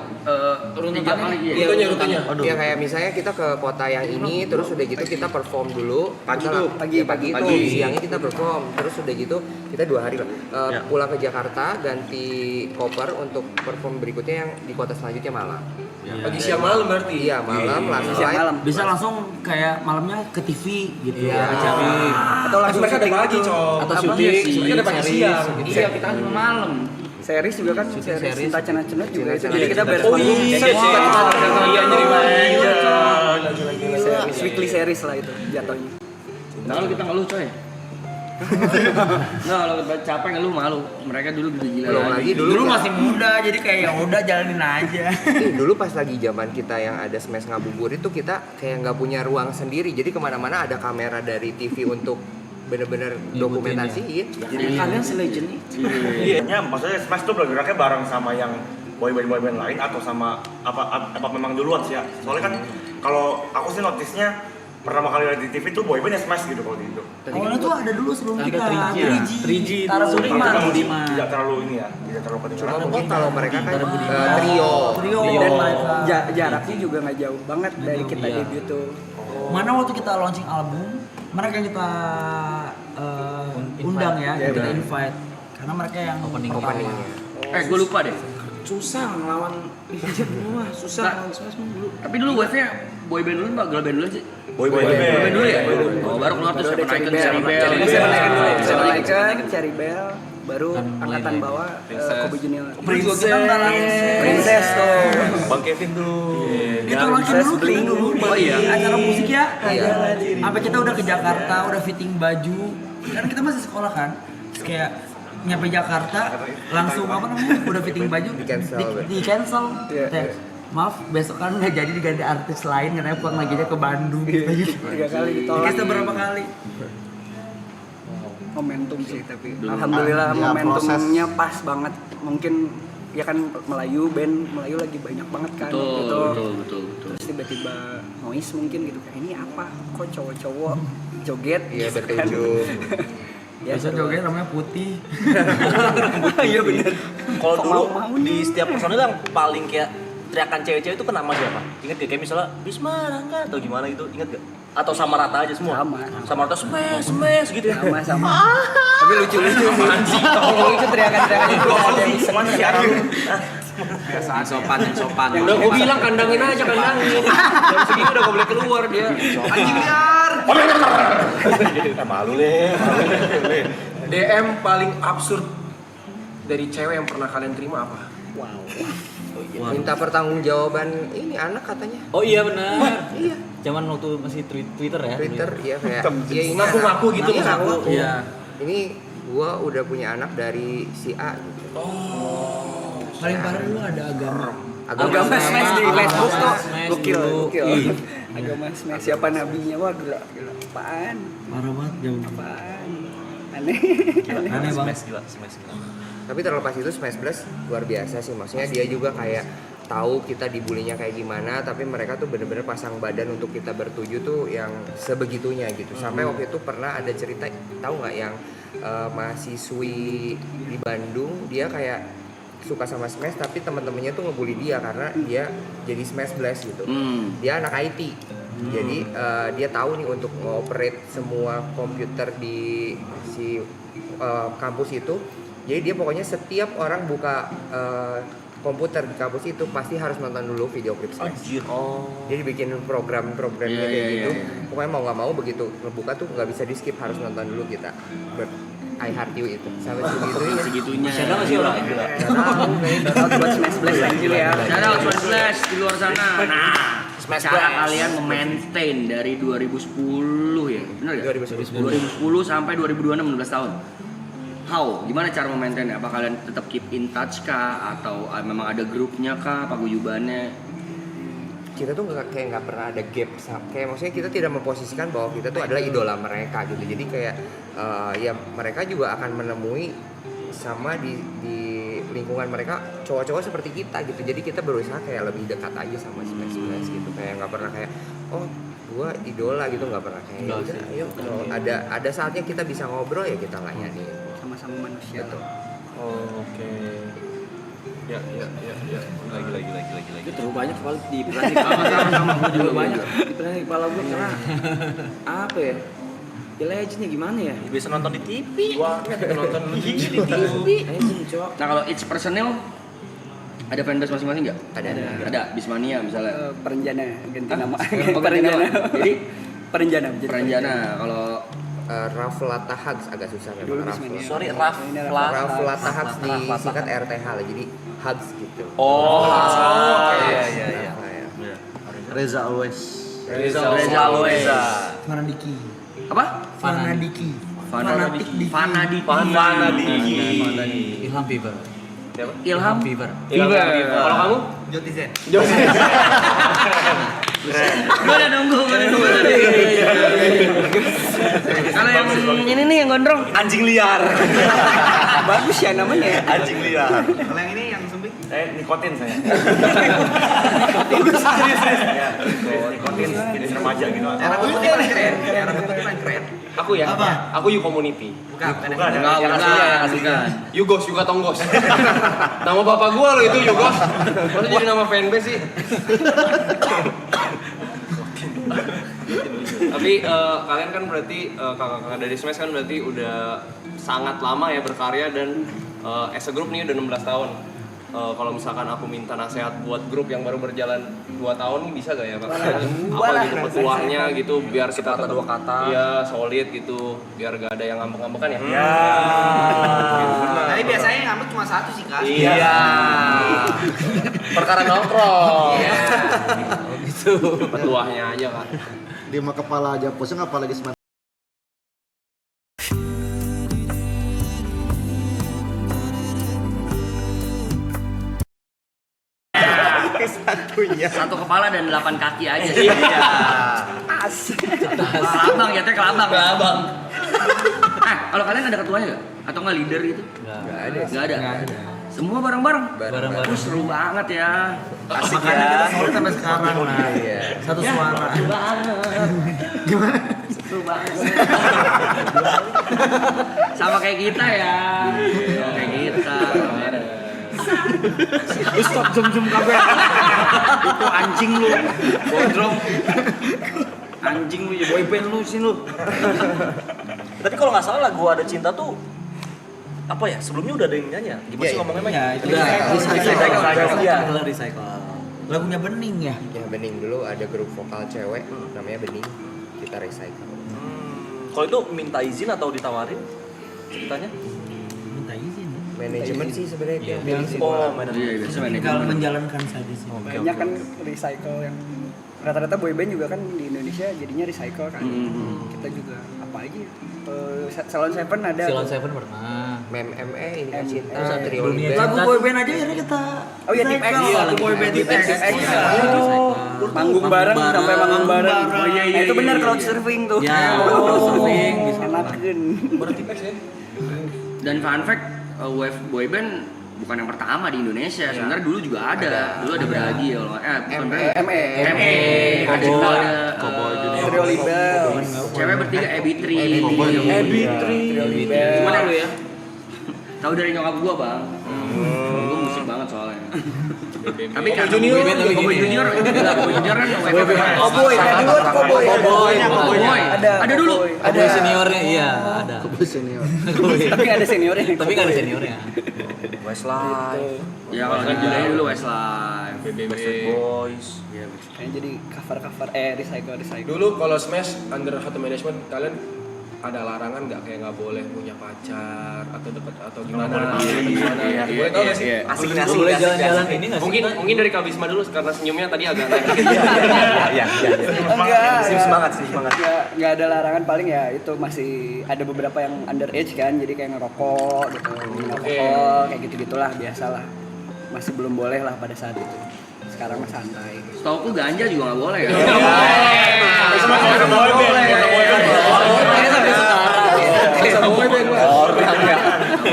Tiga kali ya. Rutinnya. Ya kayak misalnya kita ke kota yang ini, terus udah gitu kita perform dulu. Pagi Kita- tuh, pagi itu, siangnya kita perform. Terus udah gitu kita 2 hari lah. Pulang ke Jakarta, ganti koper untuk perform berikutnya yang di kota selanjutnya Malang. Pagi siang malam berarti. Iya malam langsung Siang live. malam. Bisa langsung kayak malamnya ke TV gitu. Iya. Acara. Atau langsung Mereka ada syuting pagi, gitu. Cok. Atau Apa syuting, sih? Mereka ada pagi siang. Iya, kita kan cuma malam. Series juga kan, series Cinta Cenat-Cenat juga itu. Cinta Jadi kita beres Oh manggung. iya, Iya, jadi Series, weekly series lah itu jatuhnya. Nah, kalau kita ngeluh coy. Nah, kalau kita capek ngeluh malu. Mereka dulu gila-gila. Belum lagi dulu. Dulu masih muda jadi kayak ya udah jalanin aja. Dulu pas lagi zaman kita yang ada Smash Ngabuburit itu kita kayak nggak punya ruang sendiri. Jadi kemana-mana ada kamera dari TV untuk bener-bener dokumentasiin. Jadi kalian se-legend nih. Iya, maksudnya Smash tuh bergeraknya bareng sama yang boyband lain atau sama apa memang duluan sih ya. Soalnya kan kalau aku sih notisnya pertama kali lihat di TV tuh boyband ya Smash gitu kalau gitu. Awalnya tuh ada dulu sebelum kita 3G. Tara Budiman. Tidak terlalu ini ya, tidak terlalu kedengeran. Cuma mungkin kalau mereka kan trio. Dan jaraknya juga nggak jauh banget dari kita debut tuh. Mana waktu kita launching album, mereka yang kita undang ya, kita invite. Karena mereka yang Openingnya. Gue lupa deh. Susah ngelawan semua, susah ngelawan Smash dulu. Tapi dulu wave-nya boyband dulu mbak, girl band dulu sih. Boyband. Boyband dulu ya? Oh, baru keluar tuh Seven Icon, Cherry Bell. Seven Icon, Cherry Bell, baru angkatan bawah Kobe Junior. Princess tuh. Bang Kevin tuh. itu launching dulu kita dulu. Oh iya. Acara musik ya. Iya. Sampai kita udah ke Jakarta, udah fitting baju. Kan kita masih sekolah kan. Terus kayak nyampe Jakarta langsung apa namanya? Udah fitting baju di cancel. Maaf, besok kan nggak jadi diganti artis lain karena pulang lagi aja ke Bandung. 3 kali ditolak. Kita berapa kali? Momentum sih tapi alhamdulillah Ya, momentumnya pas banget. Mungkin ya kan Melayu, band Melayu lagi banyak banget kan gitu. Betul. Terus tiba-tiba noise mungkin gitu, kayak ini apa? Kok cowok-cowok joget? Iya gitu kan. bertujuh. Ya, Biasa joget namanya putih. Iya bener. Kalau Kok dulu mau-mau di nih? setiap personil yang paling kayak teriakan cewek-cewek itu kenapa siapa? Ingat gak? Kayak misalnya Bisma, Rangga atau gimana gitu, ingat gak? Atau sama rata aja semua? Sama rata smash gitu ya? Sama. Tapi lucu-lucu. Lucu teriakan-teriakan itu ada yang bisa Biasaan sopan. Udah gue bilang kandangin aja, kandangin. Jam segini udah gak boleh keluar dia. Anjing liar. Malu deh. DM paling absurd dari cewek yang pernah kalian terima apa? Minta pertanggungjawaban ini anak katanya. Oh iya benar. Iya. Zaman waktu masih Twitter ya? Twitter ya kayak ya ini Ngaku-ngaku anak- gitu, iya, ngaku. ngaku. Iya. Ini gua udah punya anak dari si A gitu. Paling parah dulu ada agama. Agama smash di Facebook tuh. Smash Gokil. dulu. Agama smash siapa nabinya? Wah gila. Apaan? Parah banget jam. Apaan? Aneh. Aneh banget. Smash gila. Tapi terlepas itu Smash Blast luar biasa sih. Maksudnya dia juga kayak tahu kita dibulinya kayak gimana, tapi mereka tuh bener-bener pasang badan untuk kita bertuju tuh yang sebegitunya gitu. Sampai waktu itu pernah ada cerita, tahu nggak yang mahasiswi di Bandung, dia kayak suka sama Smash tapi teman-temannya tuh ngebully dia karena dia jadi Smash Blast gitu. Dia anak IT. Jadi dia tahu nih untuk ngoperate semua komputer di si kampus itu. Jadi dia pokoknya setiap orang buka komputer di kampus itu pasti harus nonton dulu video klip Smash. Jadi bikin program-programnya kayak gitu. Pokoknya mau nggak mau begitu ngebuka tuh nggak bisa di skip, harus nonton dulu kita. I Heart You itu sampai segitunya. Masih ada nggak sih orangnya? Shout out buat Smash Blast lagi ya. Shout out Smash Blast di luar sana. Nah, Smash cara Blast. kalian memaintain dari 2010 ya, benar gak? 2010 sampai 2026, 16 tahun. How? Gimana cara memaintainnya? Apa kalian tetap keep in touch kah? Atau memang ada grupnya kah? Paguyubannya? Kita tuh kayak nggak pernah ada gap, kayak maksudnya kita tidak memposisikan bahwa kita tuh adalah idola mereka gitu. Jadi kayak ya mereka juga akan menemui sama di lingkungan mereka cowok-cowok seperti kita gitu. Jadi kita berusaha kayak lebih dekat aja sama Smash Blast gitu. Kayak nggak pernah kayak gua idola gitu, nggak pernah kayak gitu. Ayo kalau ada saatnya kita bisa ngobrol ya kita layani. Sama-sama manusia. Betul. Oke. Ya. Itu terlalu banyak soal di sama gue juga banyak. Di kepala gue karena apa ya? Ya legendnya gimana ya? Biasa nonton di TV. Wah, kita nonton lu di TV. Nah kalau each personil ada fanbase masing-masing nggak? Ada. Bismania misalnya. Perenjana ganti nama. Perenjana. Jadi Perenjana. Kalau Raflata Hugs agak susah memang. Sorry, Raflata Hugs disingkat RTH lah, jadi Hugs gitu. Iya. Reza Always. Reza. Fanadiki. apa? Fanadiki. Fanatik Diki. Ilham Fever. Ilham Fever. Kalau kamu? Joti Zen. Gue udah nunggu tadi. Kalau yang ini nih yang gondrong. Anjing liar. Bagus ya namanya. Anjing liar. Kalau yang ini yang sumbing? Nikotin saya. Bagus serius. Ya, nikotin jenis remaja gitu. Rambutnya paling keren. Rambutnya paling keren. Aku ya. Aku You Community. Bukan. Bukan. Yugos, Yuga Tonggos. Nama bapak gua lo itu Yugos. Masa jadi nama fanbase sih? Tapi kalian kan berarti kakak-kakak dari Smash kan berarti udah sangat lama ya berkarya dan as a group nih udah 16 tahun. Kalau misalkan aku minta nasihat buat grup yang baru berjalan 2 tahun nih bisa gak ya Pak? Apa gitu petuahnya gitu biar kita tetap 2 kata. Iya, solid gitu. Biar gak ada yang ngambek-ngambekan ya. Ya. Tapi biasanya yang ngambek cuma satu sih, Kak. Iya. Perkara nongkrong. Iya. Gitu. Petuahnya aja Kak. 5 kepala aja pusing apalagi Smash. Satu kepala dan 8 kaki aja sih. Kelabang ya, teh kelabang. Kalau kalian ada ketuanya nggak? Atau nggak leader gitu? Nggak ada. Nggak ada. Semua bareng-bareng. Bareng-bareng. Seru banget ya. Asik Makanya ya. kita solid sampai sekarang nah. Iya. Satu suara. Gimana? Seru banget. Sama kayak kita ya. Kayak kita. Stop zoom kabel. Itu anjing lu. Bodrong. Anjing lu ya boyband lu sih lu. Tapi kalau nggak salah lagu Ada Cinta tuh apa ya? Sebelumnya udah ada yang nyanyi. Gimana sih ngomongnya, Mike? Ya, itu recycle. Lagunya Bening ya? Ya Bening dulu ada grup vokal cewek namanya Bening. Kita recycle. Kalau itu minta izin atau ditawarin ceritanya? Minta izin. Manajemen sih sebenarnya dia. Oh, manajemen. Iya, biasa Tinggal menjalankan saja sih. Banyak kan recycle yang rata-rata boyband juga kan di Indonesia jadinya recycle kan. Kita juga apa aja? Salon Seven ada. Salon Seven pernah. MME ini kan cinta MME. trio Lagu band. boyband aja akhirnya kita. Oh iya, Deep X. Iya, lagu boyband Deep X. Manggung bareng sampai manggung bareng. Oh iya iya. Itu benar crowd surfing tuh. Ya, surfing bisa. Enakeun. Dan fun fact, wave boyband bukan yang pertama di Indonesia. Sebenarnya dulu juga ada. Dulu ada Bragi ya. Bukan Bragi. ME. Ada juga ada. Trio Libel. Cewek bertiga Ebitri. Trio Libel. Cuman ya lu ya. Tahu dari nyokap gua, Bang. Gua musik banget soalnya. Tapi kan Junior kan Cowboy ada dulu. Ada seniornya, iya ada. Tapi ada seniornya. Tapi nggak ada seniornya. Westlife. Ya kalau judulnya dulu Westlife, Backstreet Boys. Kayak jadi cover recycle. Dulu kalau Smash under satu manajemen kalian ada larangan nggak kayak nggak boleh punya pacar atau deket atau gimana? Boleh tahu nggak sih? Asik Boleh jalan-jalan ini nggak sih? Mungkin dari Kak Bisma dulu karena senyumnya tadi agak naik. Iya. Enggak. Semangat. Nggak ada larangan, paling ya itu masih ada beberapa yang underage kan, jadi kayak ngerokok gitu, minum alkohol kayak gitu-gitulah, biasalah. Masih belum boleh lah pada saat itu. Sekarang mah santai. Setauku ganja juga nggak boleh ya. Nggak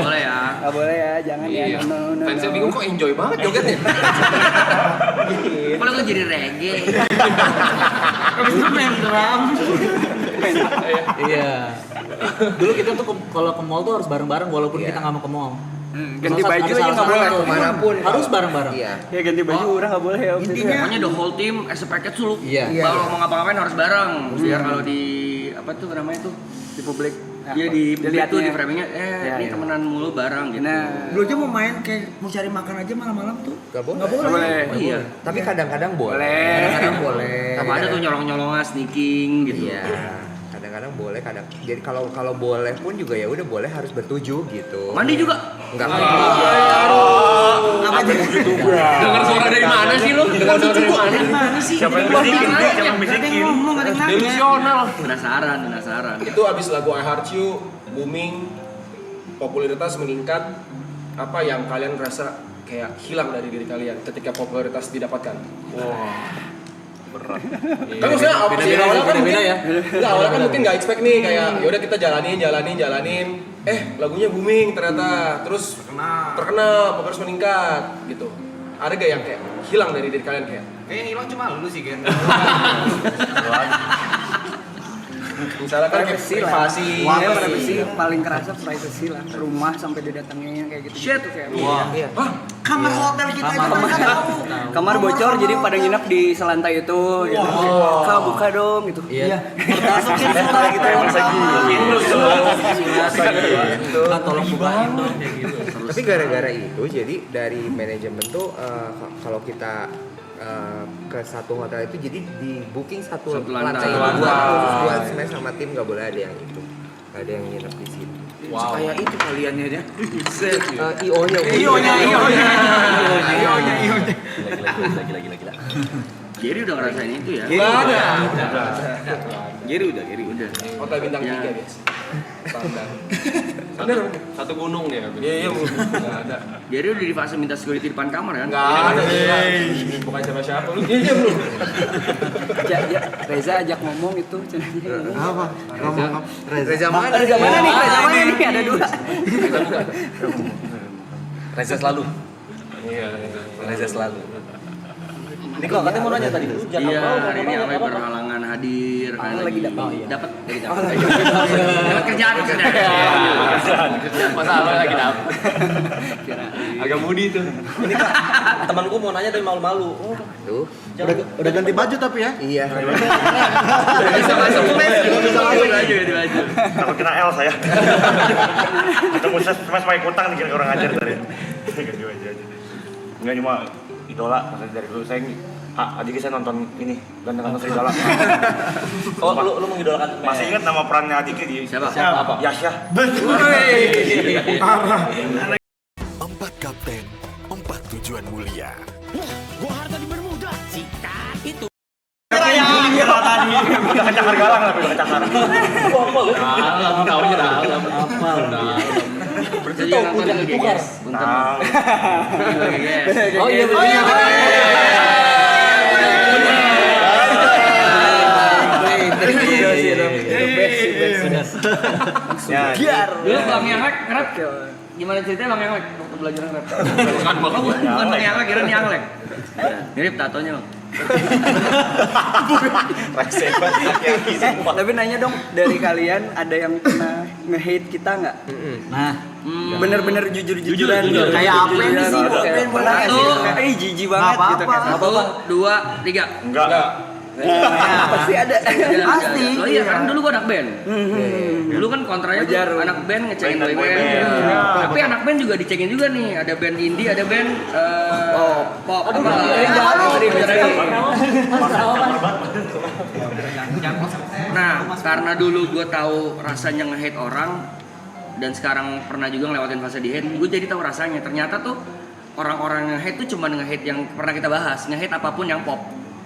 boleh ya. Nggak boleh ya, jangan ya. No. Fansnya bingung kok enjoy banget jogetnya. Kalau gue jadi reggae. Habis itu main drum. Iya. Dulu kita tuh kalau ke mall tuh harus bareng-bareng walaupun kita nggak mau ke mall. Ganti baju aja nggak boleh. Manapun Harus bareng-bareng. Iya. Ya ganti baju orang nggak boleh ya. Pokoknya the whole team as a package dulu. Iya. Kalau mau ngapa-ngapain harus bareng. Biar kalau di apa tuh namanya tuh Di publik. Iya di publik tuh di Dilihatnya. framingnya ini temenan mulu bareng gitu. Nah, Dulu aja mau main kayak mau cari makan aja malam-malam tuh. Gak boleh. Nggak boleh. Oh, iya. Tapi kadang-kadang boleh. Boleh. Kadang-kadang boleh. Apa ada tuh nyolong-nyolongan sneaking gitu. Iya. Kadang-kadang boleh, jadi kalau boleh pun juga ya udah boleh harus bertujuh gitu. Mandi juga. Enggak. Dengar suara dari mana sih lu? Dengar suara dari mana? Mana sih? Siapa yang bisikin? Ngomong ada yang nanya. Delusional. Penasaran. Itu abis lagu I Heart You booming, popularitas meningkat, apa yang kalian rasa kayak hilang dari diri kalian ketika popularitas didapatkan? Berat. Kan maksudnya apa sih awalnya kan mungkin ya. Enggak, awalnya kan mungkin nggak expect nih kayak yaudah kita jalanin. Lagunya booming ternyata, terus terkenal, popularitas meningkat gitu. Ada gak yang kayak hilang dari diri kalian kayak? Kayaknya hilang cuma lu sih Gen. Misalnya kan kayak privasi. privacy paling kerasa privacy lah. Rumah sampai didatengin kayak gitu. Shit. Kayak Iya. Kamar hotel kita aja kan tahu. kamar bocor jadi pada nginep di selantai itu gitu. Kak buka dong gitu. Iya. Masukin semua gitu. Kan tolong bukain dong kayak gitu. Tapi gara-gara itu jadi dari manajemen tuh kalau kita ke satu hotel itu jadi di booking satu lantai buat Smash sama tim nggak boleh ada yang itu, nggak ada yang nginep di situ. Kayak itu kaliannya aja. IO-nya. Gila. Jerry udah ngerasain itu ya? Nggak ada. Giri udah. Hotel bintang 3 biasa. Standar. Satu gunung dia. Iya. Nggak ada. Jerry udah di fase minta security depan kamar kan? Nggak ada. Bukan siapa-siapa lu. Iya belum. Reza ajak ngomong itu cenanya. Apa? Ngomong Reza mana? Reza mana nih? Ada dua. Reza selalu. Iya. Reza selalu. Ini kok katanya mau nanya tadi lu jangan Iya, mau hari ini ngomong Ame apa? berhalangan hadir. lagi dapat. Dapat dapat kerjaan maksudnya. Kerjaan. Masalah lagi dapat. Agak mudi tuh. Ini Kak, teman gua mau nanya dari malu-malu. Oh, Tuh. Udah ganti baju tapi ya. Iya. Bisa masuk mes, bisa masuk aja di baju. Takut kena L saya. Ketemu smash pakai kutang dikira orang ngajar tadi. Ganti baju aja. Enggak cuma idola, maksudnya dari dulu saya adik saya nonton ini Ganteng-ganteng Serigala. Oh, lu mengidolakan Masih ingat nama perannya adiknya di Siapa? apa? Yasha. Empat kapten, 4 tujuan mulia. Gua harta di Bermuda. Sikat itu. Udah kecakar galang tapi udah kecakar. Dalam, taunya dalam. Apa dalam? Berarti yang nonton itu guys. Nah, Oh iya Dulu Bang Yanglek ngerap. Gimana ceritanya Bang Yanglek waktu belajar ngerap? Bukan Bang Yanglek, kira Yanglek. Mirip tatonya Bang. Tapi nanya dong, dari kalian ada yang pernah nge-hate kita nggak? Nah, Bener-bener jujur-jujuran. Kayak apa ini sih? Pernah nggak sih? Kayak jijik banget gitu. Apa-apa. 1, 2, 3. enggak. Pasti ada. Pasti. Oh iya, karena dulu gua anak band. Dulu kan kontranya tuh Wajar. anak band ngecengin boy Boy band. band. Tapi anak band juga dicengin juga nih. Ada band indie, ada band pop. Nah, karena dulu gue tahu rasanya nge-hate orang dan sekarang pernah juga ngelewatin fase di hate, gue jadi tahu rasanya. Ternyata tuh orang-orang nge-hate tuh cuma nge-hate yang pernah kita bahas, nge-hate apapun yang pop.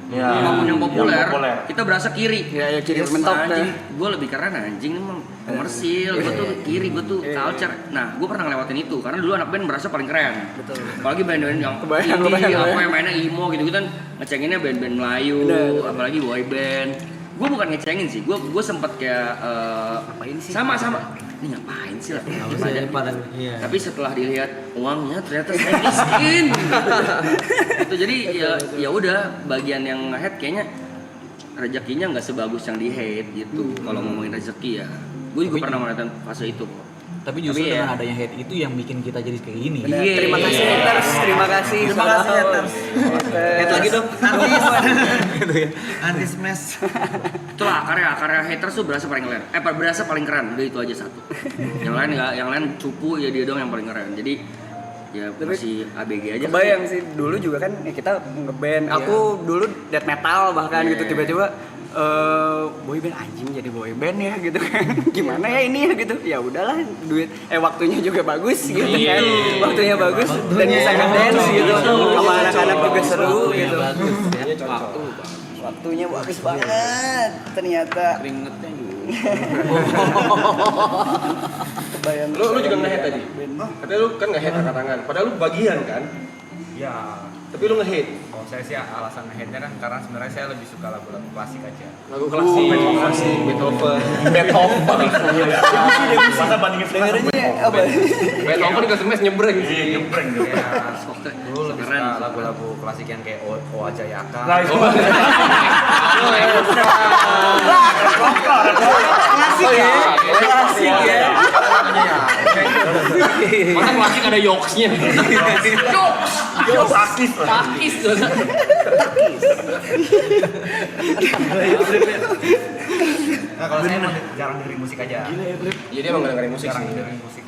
Ya, Apapun yang populer, yang populer. kita berasa kiri. Ya kiri mentok anjing, gue lebih keren anjing emang komersil, gue tuh kiri, gue tuh culture. Nah, gue pernah ngelewatin itu karena dulu anak band merasa paling keren. Betul. Apalagi band-band yang indie, apa yang mainnya emo gitu kan, ngecenginnya band-band Melayu, apalagi boy band. Gue bukan ngecengin sih, gue sempet kayak ngapain sih? Sama. Ini ngapain sih lah? Iya. Tapi setelah dilihat uangnya ternyata saya miskin. Itu jadi ya udah bagian yang nge-hate kayaknya rezekinya nggak sebagus yang di hate gitu. Kalau ngomongin rezeki ya, gue juga pernah merasakan fase itu. Tapi justru Tapi dengan adanya hate itu yang bikin kita jadi kayak gini. Iya. Terima kasih haters, terima kasih haters. Hate lagi dong. Gitu ya. Anti smash. Itulah akarnya haters tuh berasa paling keren. Berasa paling keren. Udah itu aja satu. Yang lain nggak, yang lain cupu ya dia dong yang paling keren. Jadi ya masih ABG aja. Kebayang sih dulu juga kan kita ngeband. Aku dulu death metal bahkan gitu tiba-tiba boy band anjing jadi boy band ya gitu kan. Gimana ya ini ya gitu. Ya udahlah duit waktunya juga bagus gitu kan. Waktunya bagus dan bisa ngedance gitu. Sama anak-anak juga seru gitu. Waktunya bagus banget ternyata. Keringetnya juga. Kebayang. Lu juga nge-hate tadi? Katanya lu kan nge-hate angkat tangan, padahal lu bagian kan? Ya, Tapi lu nge-hate? kalau saya sih alasan nge-hate-nya kan karena sebenarnya saya lebih suka lagu-lagu klasik aja. Lagu klasik, Beethoven. Masa bandingin sekarang Apa? Beethoven juga semes nyebreng sih. nyebreng gitu. Dulu lebih suka lagu-lagu klasik yang kayak Oa Jayaka. Nah, itu Klasik ya. Klasik ya. Masa klasik ada yoksnya? takis lah. Takis tuh. Nah, kalau saya emang jarang dengerin musik aja. Iya dia emang gak dengerin musik Jarang sih. dengerin musik.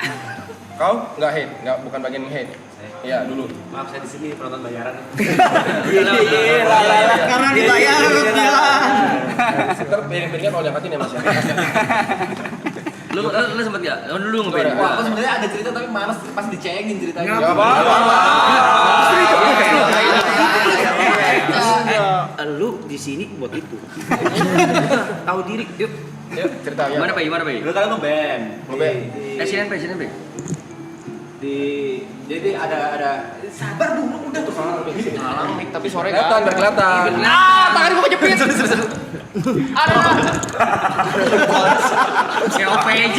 Kau nggak hate? Nggak, bukan bagian hate? Iya dulu. Maaf saya di sini penonton bayaran. Karena dibayar lu gila. Ntar piring-piringnya kalau diangkatin ya mas ya. Lu sempet gak? Dulu ngeband. Wah, aku sebenarnya ada cerita tapi malas pas dicengin ceritanya. Gak apa-apa. Lu di sini buat itu. Tahu diri, yuk. Yuk cerita ya. Gimana Pak? Dulu kan ngeband. Ngeband. Sini Pak. Jadi ada sabar dulu udah tuh Halang mic tapi sore kelihatan, biar kelihatan. Tangan gua kejepit. Kayak OPJ.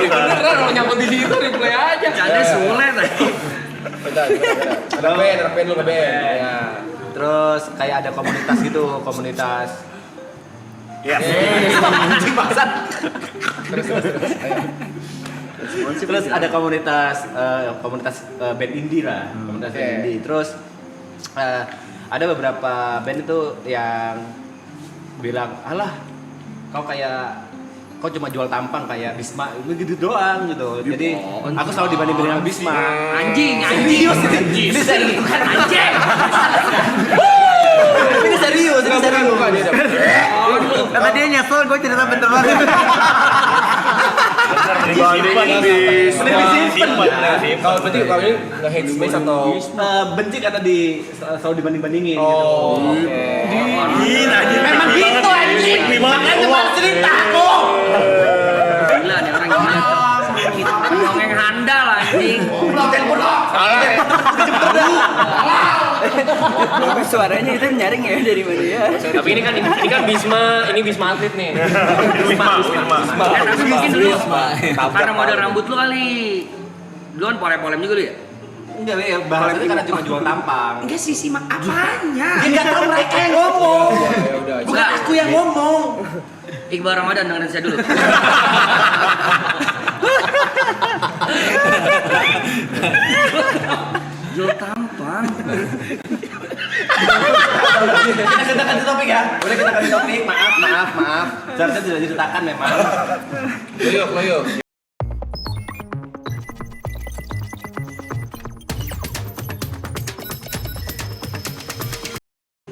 Beneran kalau nyangkut di situ replay aja. Canda sulit. Ada band lu band. Ya. Terus kayak ada komunitas gitu, komunitas. Iya. Terus ada komunitas band indie lah, komunitas band indie. Terus ada beberapa band itu yang bilang, alah kau cuma jual tampang kayak Bisma, begitu doang gitu. Jadi aku selalu dibanding-bandingin sama Bisma. Anjing. Ini serius, bukan anjing. Ini serius. Kata dia nyesel, gue cerita bentar banget. Kalau berarti kalau ini nge-hate space atau benci karena selalu dibanding-bandingin oh, gitu. Memang gitu anjing. Makanya cuma cerita kok. Gila nih orang gila. Dongeng handal anjing. Suaranya itu nyaring ya dari mana ya? tapi ini kan Bisma atlet nih. Tapi mungkin dulu karena model rambut lu kali. Lu kan polem juga lu ya? Enggak, ya bahasanya karena cuma jual tampang. Enggak sih, simak apanya? Ya enggak tahu mereka yang ngomong. Bukan aku yang ngomong. Iqbal Ramadan dengerin saya dulu. Jual tampang. Kita ganti topik ya. Boleh kita ganti topik. Maaf. Seharusnya tidak diceritakan memang. Loyok.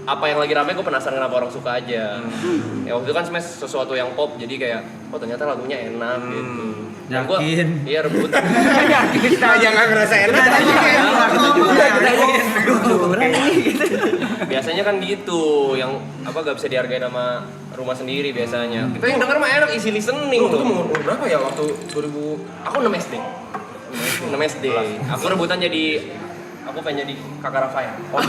Apa yang lagi rame gue penasaran kenapa orang suka aja. Ya waktu itu kan Smash sesuatu yang pop jadi kayak oh ternyata lagunya enak gitu. Dan gua iya rebutan. Kita aja nggak ngerasa enak. Biasanya kan gitu, yang apa gak bisa dihargai sama rumah sendiri biasanya. Kita yang denger mah enak, easy listening tuh. Umur berapa ya waktu 2000? Aku 6 SD. 6 SD. Aku rebutan jadi aku pengen jadi kakak Rafael. Oh,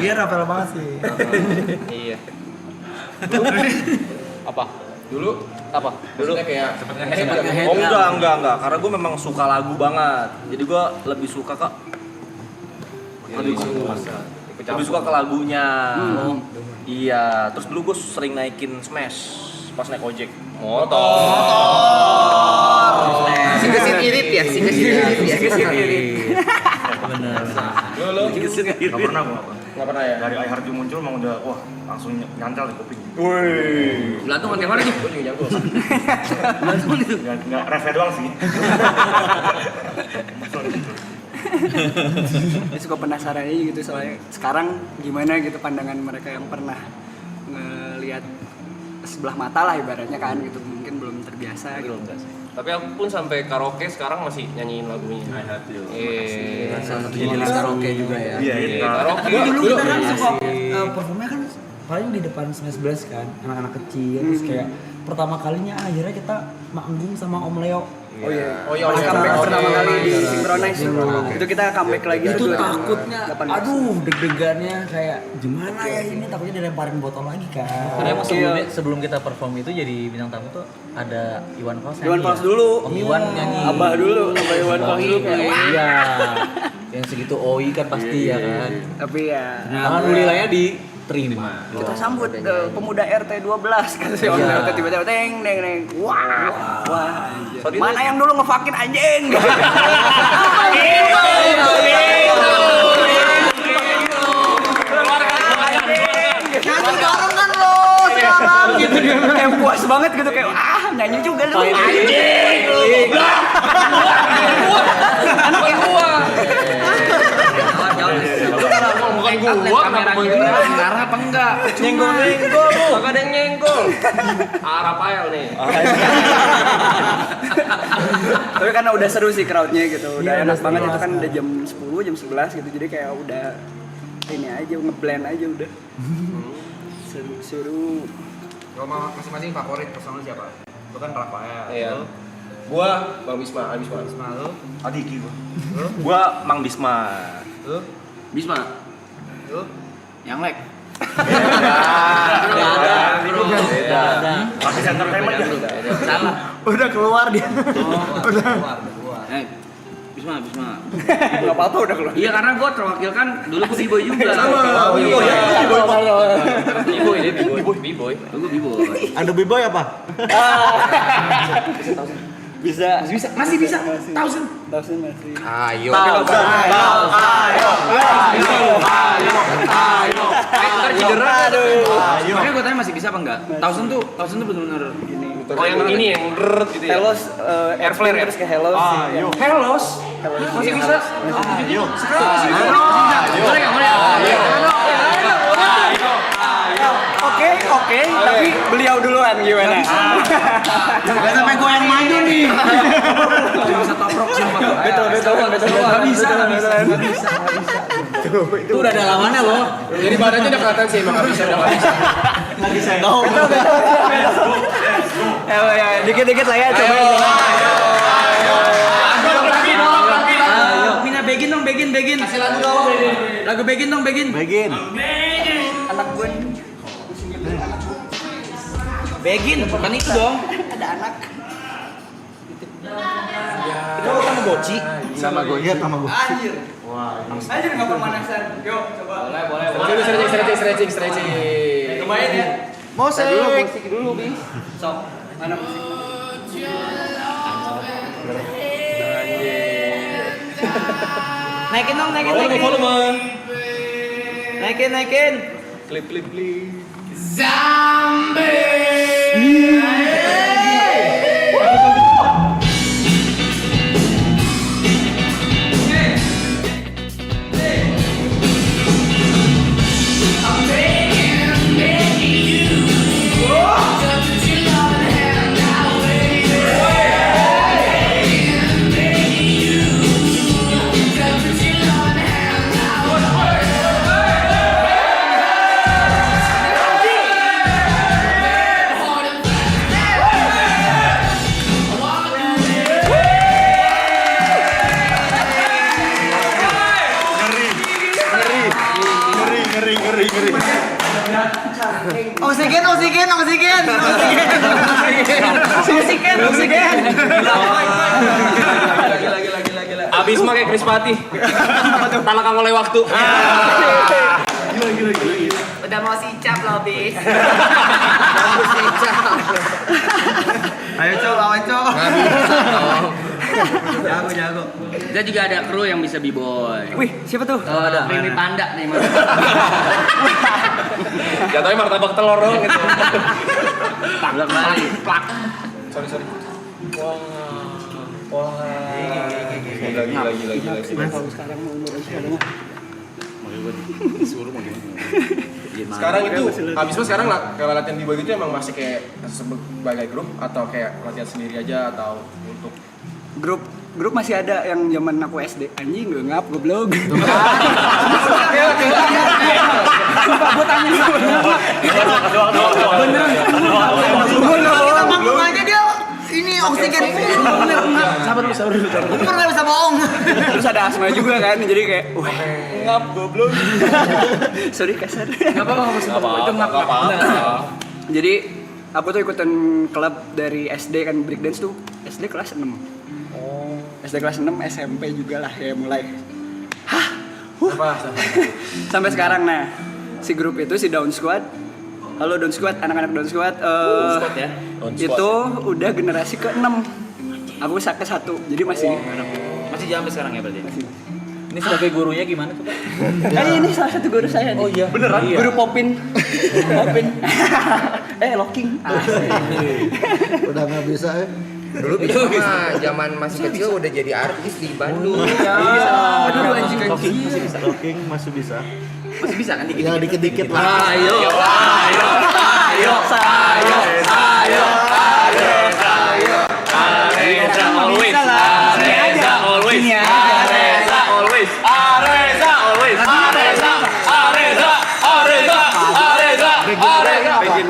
Iya Rafael banget sih. Iya. Apa? Dulu kayak Oh enggak, karena gue memang suka lagu banget. Jadi gue lebih suka lebih suka ke lagunya. Iya, terus dulu gue sering naikin Smash pas naik ojek. motor. Si kesit irit ya, si kesit irit. Benar. Lo Nggak pernah gue. nggak pernah ya? Dari I Heart You muncul emang udah wah langsung nyantel di kuping. Wih. Belantung tiap hari nih. Gue juga nyangkul. Belantung itu. Nggak refnya doang sih. Saya suka penasaran aja gitu soalnya sekarang gimana gitu pandangan mereka yang pernah ngelihat sebelah mata lah ibaratnya kan gitu, mungkin belum terbiasa gitu. Tapi aku pun sampai karaoke sekarang masih nyanyiin lagunya. I Heart You. Salah satu jadi karaoke juga ya. Iya. Karaoke. Dulu kita kan suka performnya kan paling di depan Smash Blast kan, anak-anak kecil terus kayak pertama kalinya akhirnya kita manggung sama Om Leo. Oh iya. Pas Comeback karaoke. pertama kali di Synchronize. Itu kita comeback lagi Itu tuh. takutnya, aduh deg-degannya kayak gimana ya ini, takutnya dilemparin botol lagi kan. Karena emang sebelum kita perform itu jadi bintang tamu tuh ada Iwan Fals. Iwan Fals dulu. Om Iwan nyanyi. Abah dulu, Abah Iwan Fals dulu kayak. Iya. Yang segitu OI kan pasti ya kan. Tapi ya Alhamdulillahnya diterima. kita sambut pemuda RT 12 kan si orang RT tiba-tiba teng. Wah. Mana yang dulu ngefakin anjing? Nyanyi bareng kan lo sekarang gitu dia kayak puas banget gitu kayak nyanyi juga lu anjing anaknya gua Bukan gua, kenapa gua ngarah apa enggak? Nyenggol lu, kagak ada yang nyenggol. Rafael nih. tapi karena udah seru sih crowdnya gitu udah enak banget itu kan udah jam 10 jam 11 gitu jadi kayak udah ini aja ngeblend aja udah seru Kalau masing-masing favorit personal siapa? Itu kan Rafael. Iya. Gua Bang Bisma, Bisma. Lu? Adiki gua. Gua Mang Bisma. Lu? Bisma. Lu? Yang lek. Beda. Masih entertainment ya. Salah. Udah keluar dia. Keluar. Bisma. Enggak apa-apa udah keluar. Iya karena gue terwakilkan dulu gue b-boy juga. Sama. B-boy ya. B-boy deh, b-boy. Gue b-boy. Ada B-boy apa? Masih bisa. Thousand masih. Ayo. Ntar cedera. Makanya gue tanya masih bisa apa enggak? Thousand tuh bener-bener gini. Oh yang ini yang rrrt gitu ya. Hellos, air flare ya? Terus ke Hellos. Hellos. Masih bisa. Ayo. Oke, tapi beliau duluan gimana? Gak sampai gue yang maju nih. Cuma satu aprok sumpah. Betul. Gak bisa. Itu udah ada lawannya loh. Jadi badannya udah kelihatan sih emang nggak bisa. Ya, dikit-dikit lah ya, coba. Ayo, Mina begin dong. Kasih lagu dong. Lagu begin dong. Begin. Anak gue Begin, bukan itu dong. ada anak. Itu sama Goci. Sama gue ya sama gue. Anjir. Anjir enggak pemanasan. Yuk, coba. Boleh. Stretching. Lumayan ya. Musik. Musik dulu, Bis. Sok. Mana musik? Naikin dong. Volume. Naikin. Klip. Ngeri. Oksigen. Abis mah kayak Chris Pati. Talakang oleh waktu. Gila. Udah mau sicap loh, Bis. Ayo, Cok, lawan, Cok. Nggak bisa dong. Jago. Kita juga ada kru yang bisa b-boy. Wih, siapa tuh? Ada Mimi Panda nih mas. Jatuhnya martabak telur dong gitu. Bolak balik. Plak. Sorry. Wah. Gila. Sekarang itu habis itu sekarang kalau latihan b-boy gitu emang masih kayak sebagai grup atau kayak latihan sendiri aja atau untuk Grup masih ada yang zaman aku SD. Anjing gue ngap goblok. Sumpah gue tanya beneran. Kita manggung aja dia ini oksigen. Sabar dulu. Umur nggak bisa bohong. Terus ada asma juga kan, jadi kayak ngap goblok. Sorry kasar. Gak apa-apa. Itu ngap. Jadi aku tuh ikutan klub dari SD kan, breakdance tuh SD kelas 6. SD kelas 6, SMP juga lah ya mulai. Sampai sekarang nah. Si grup itu si Down Squad. Halo Down Squad, anak-anak Down Squad. Squad ya. Itu udah generasi ke-6. Aku ke-1, jadi masih Masih jalan sampai sekarang ya berarti? masih. Ini sebagai gurunya gimana tuh Pak? Ini salah satu guru saya nih. Oh iya. Beneran? Iya. Guru Popin. Locking. Udah nggak bisa ya. Dulu bisa mah zaman masih kecil udah jadi artis di Bandung. Aduh anjing Locking masih bisa. Masih bisa kan dikit. Ya dikit-dikit lah. Ayo.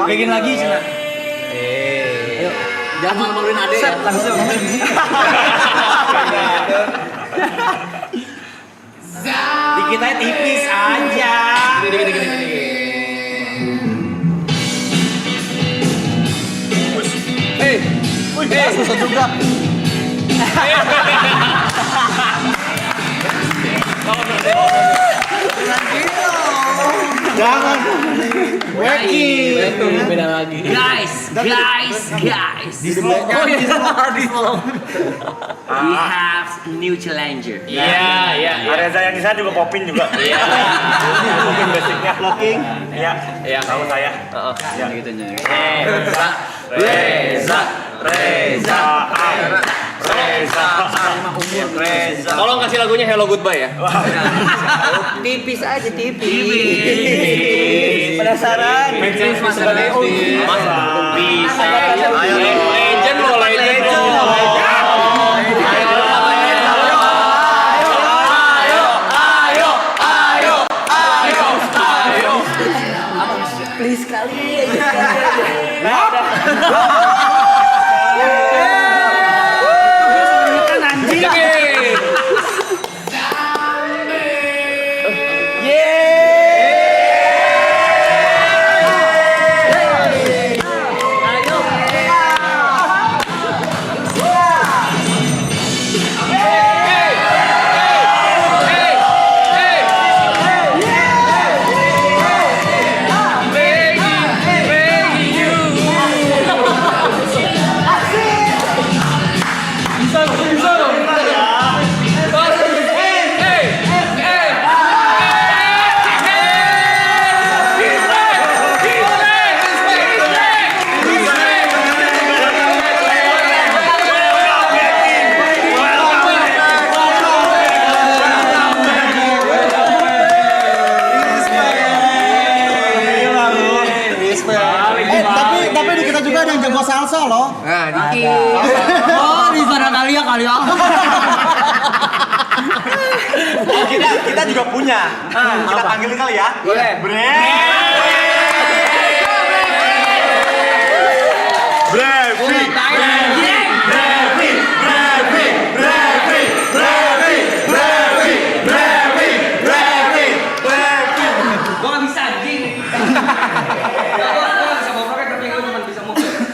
Bikin lagi cina. langsung ngeluarin adek ya. Langsung. Dikit aja tipis aja. Gini. Susah juga. Jangan. Weki. Beda lagi. Guys. We have new challenger. Iya. Reza yang di sana juga popin juga. Iya. Mungkin basicnya Locking. Iya. Iya, Tahu saya. Ya. Reza. Tolong kasih lagunya Hello Goodbye ya. Tipis aja tipis. Penasaran? Mas bisa. Ayo. Legend lo. Please kali. Tapi di kita juga ada yang jago salsa loh. Nah, Diki. Oh, di sana kali ya. Oh, kita juga punya. Kita panggilin kali ya. Boleh.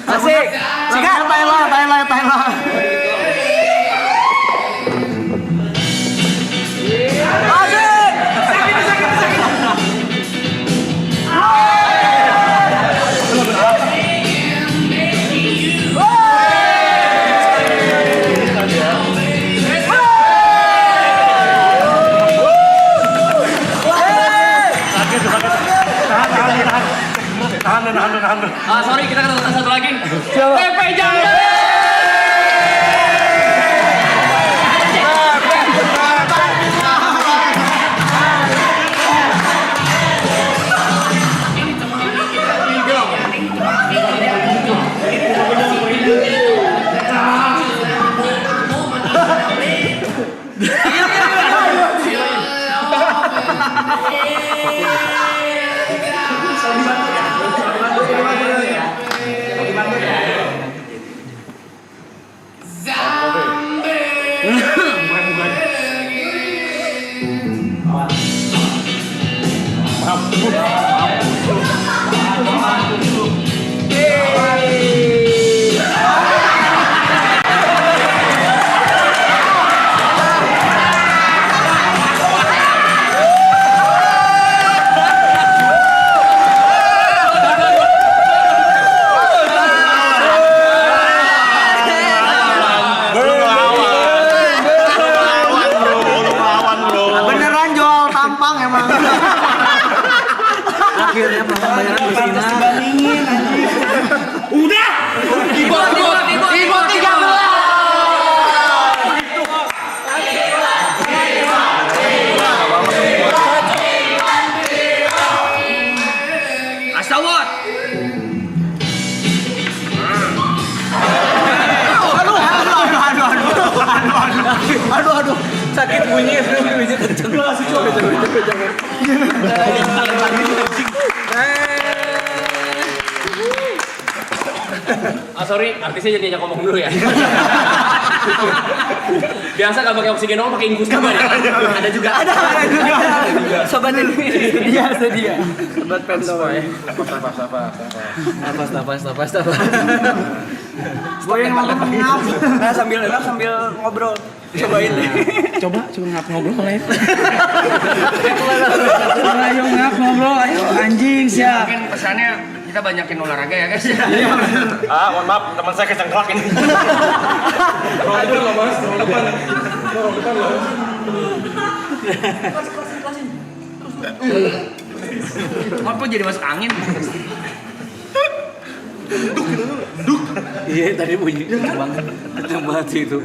Asik. Sikat. Thailand. Tahan. Sorry, kita ketemu satu lagi. Pepe Janda. Beneran jual tampang emang. Akhirnya bayaran bersina. Dibandingin anjing. Udah. Ibu 13. Astawat. Aduh. Sakit bunyi kenceng. Sorry, artisnya jadi ajak ngomong dulu ya. Biasa gak pakai oksigen, pakai infus juga ya. Ada juga. Ada juga. Sobat ini. Sedia. Sobat Pento. Nafas. Gue yang ngomong ngap. Nah sambil ngobrol. Cobain. Coba ngobrol live. Ayo ngap ngobrol, ayo anjing siap. Mungkin pesannya kita banyakin olahraga ya guys. Mohon maaf, teman saya kecengklak ini. Aduh lah mas, tahun depan lah. Apa jadi masuk angin? Iya tadi bunyi kencang banget itu.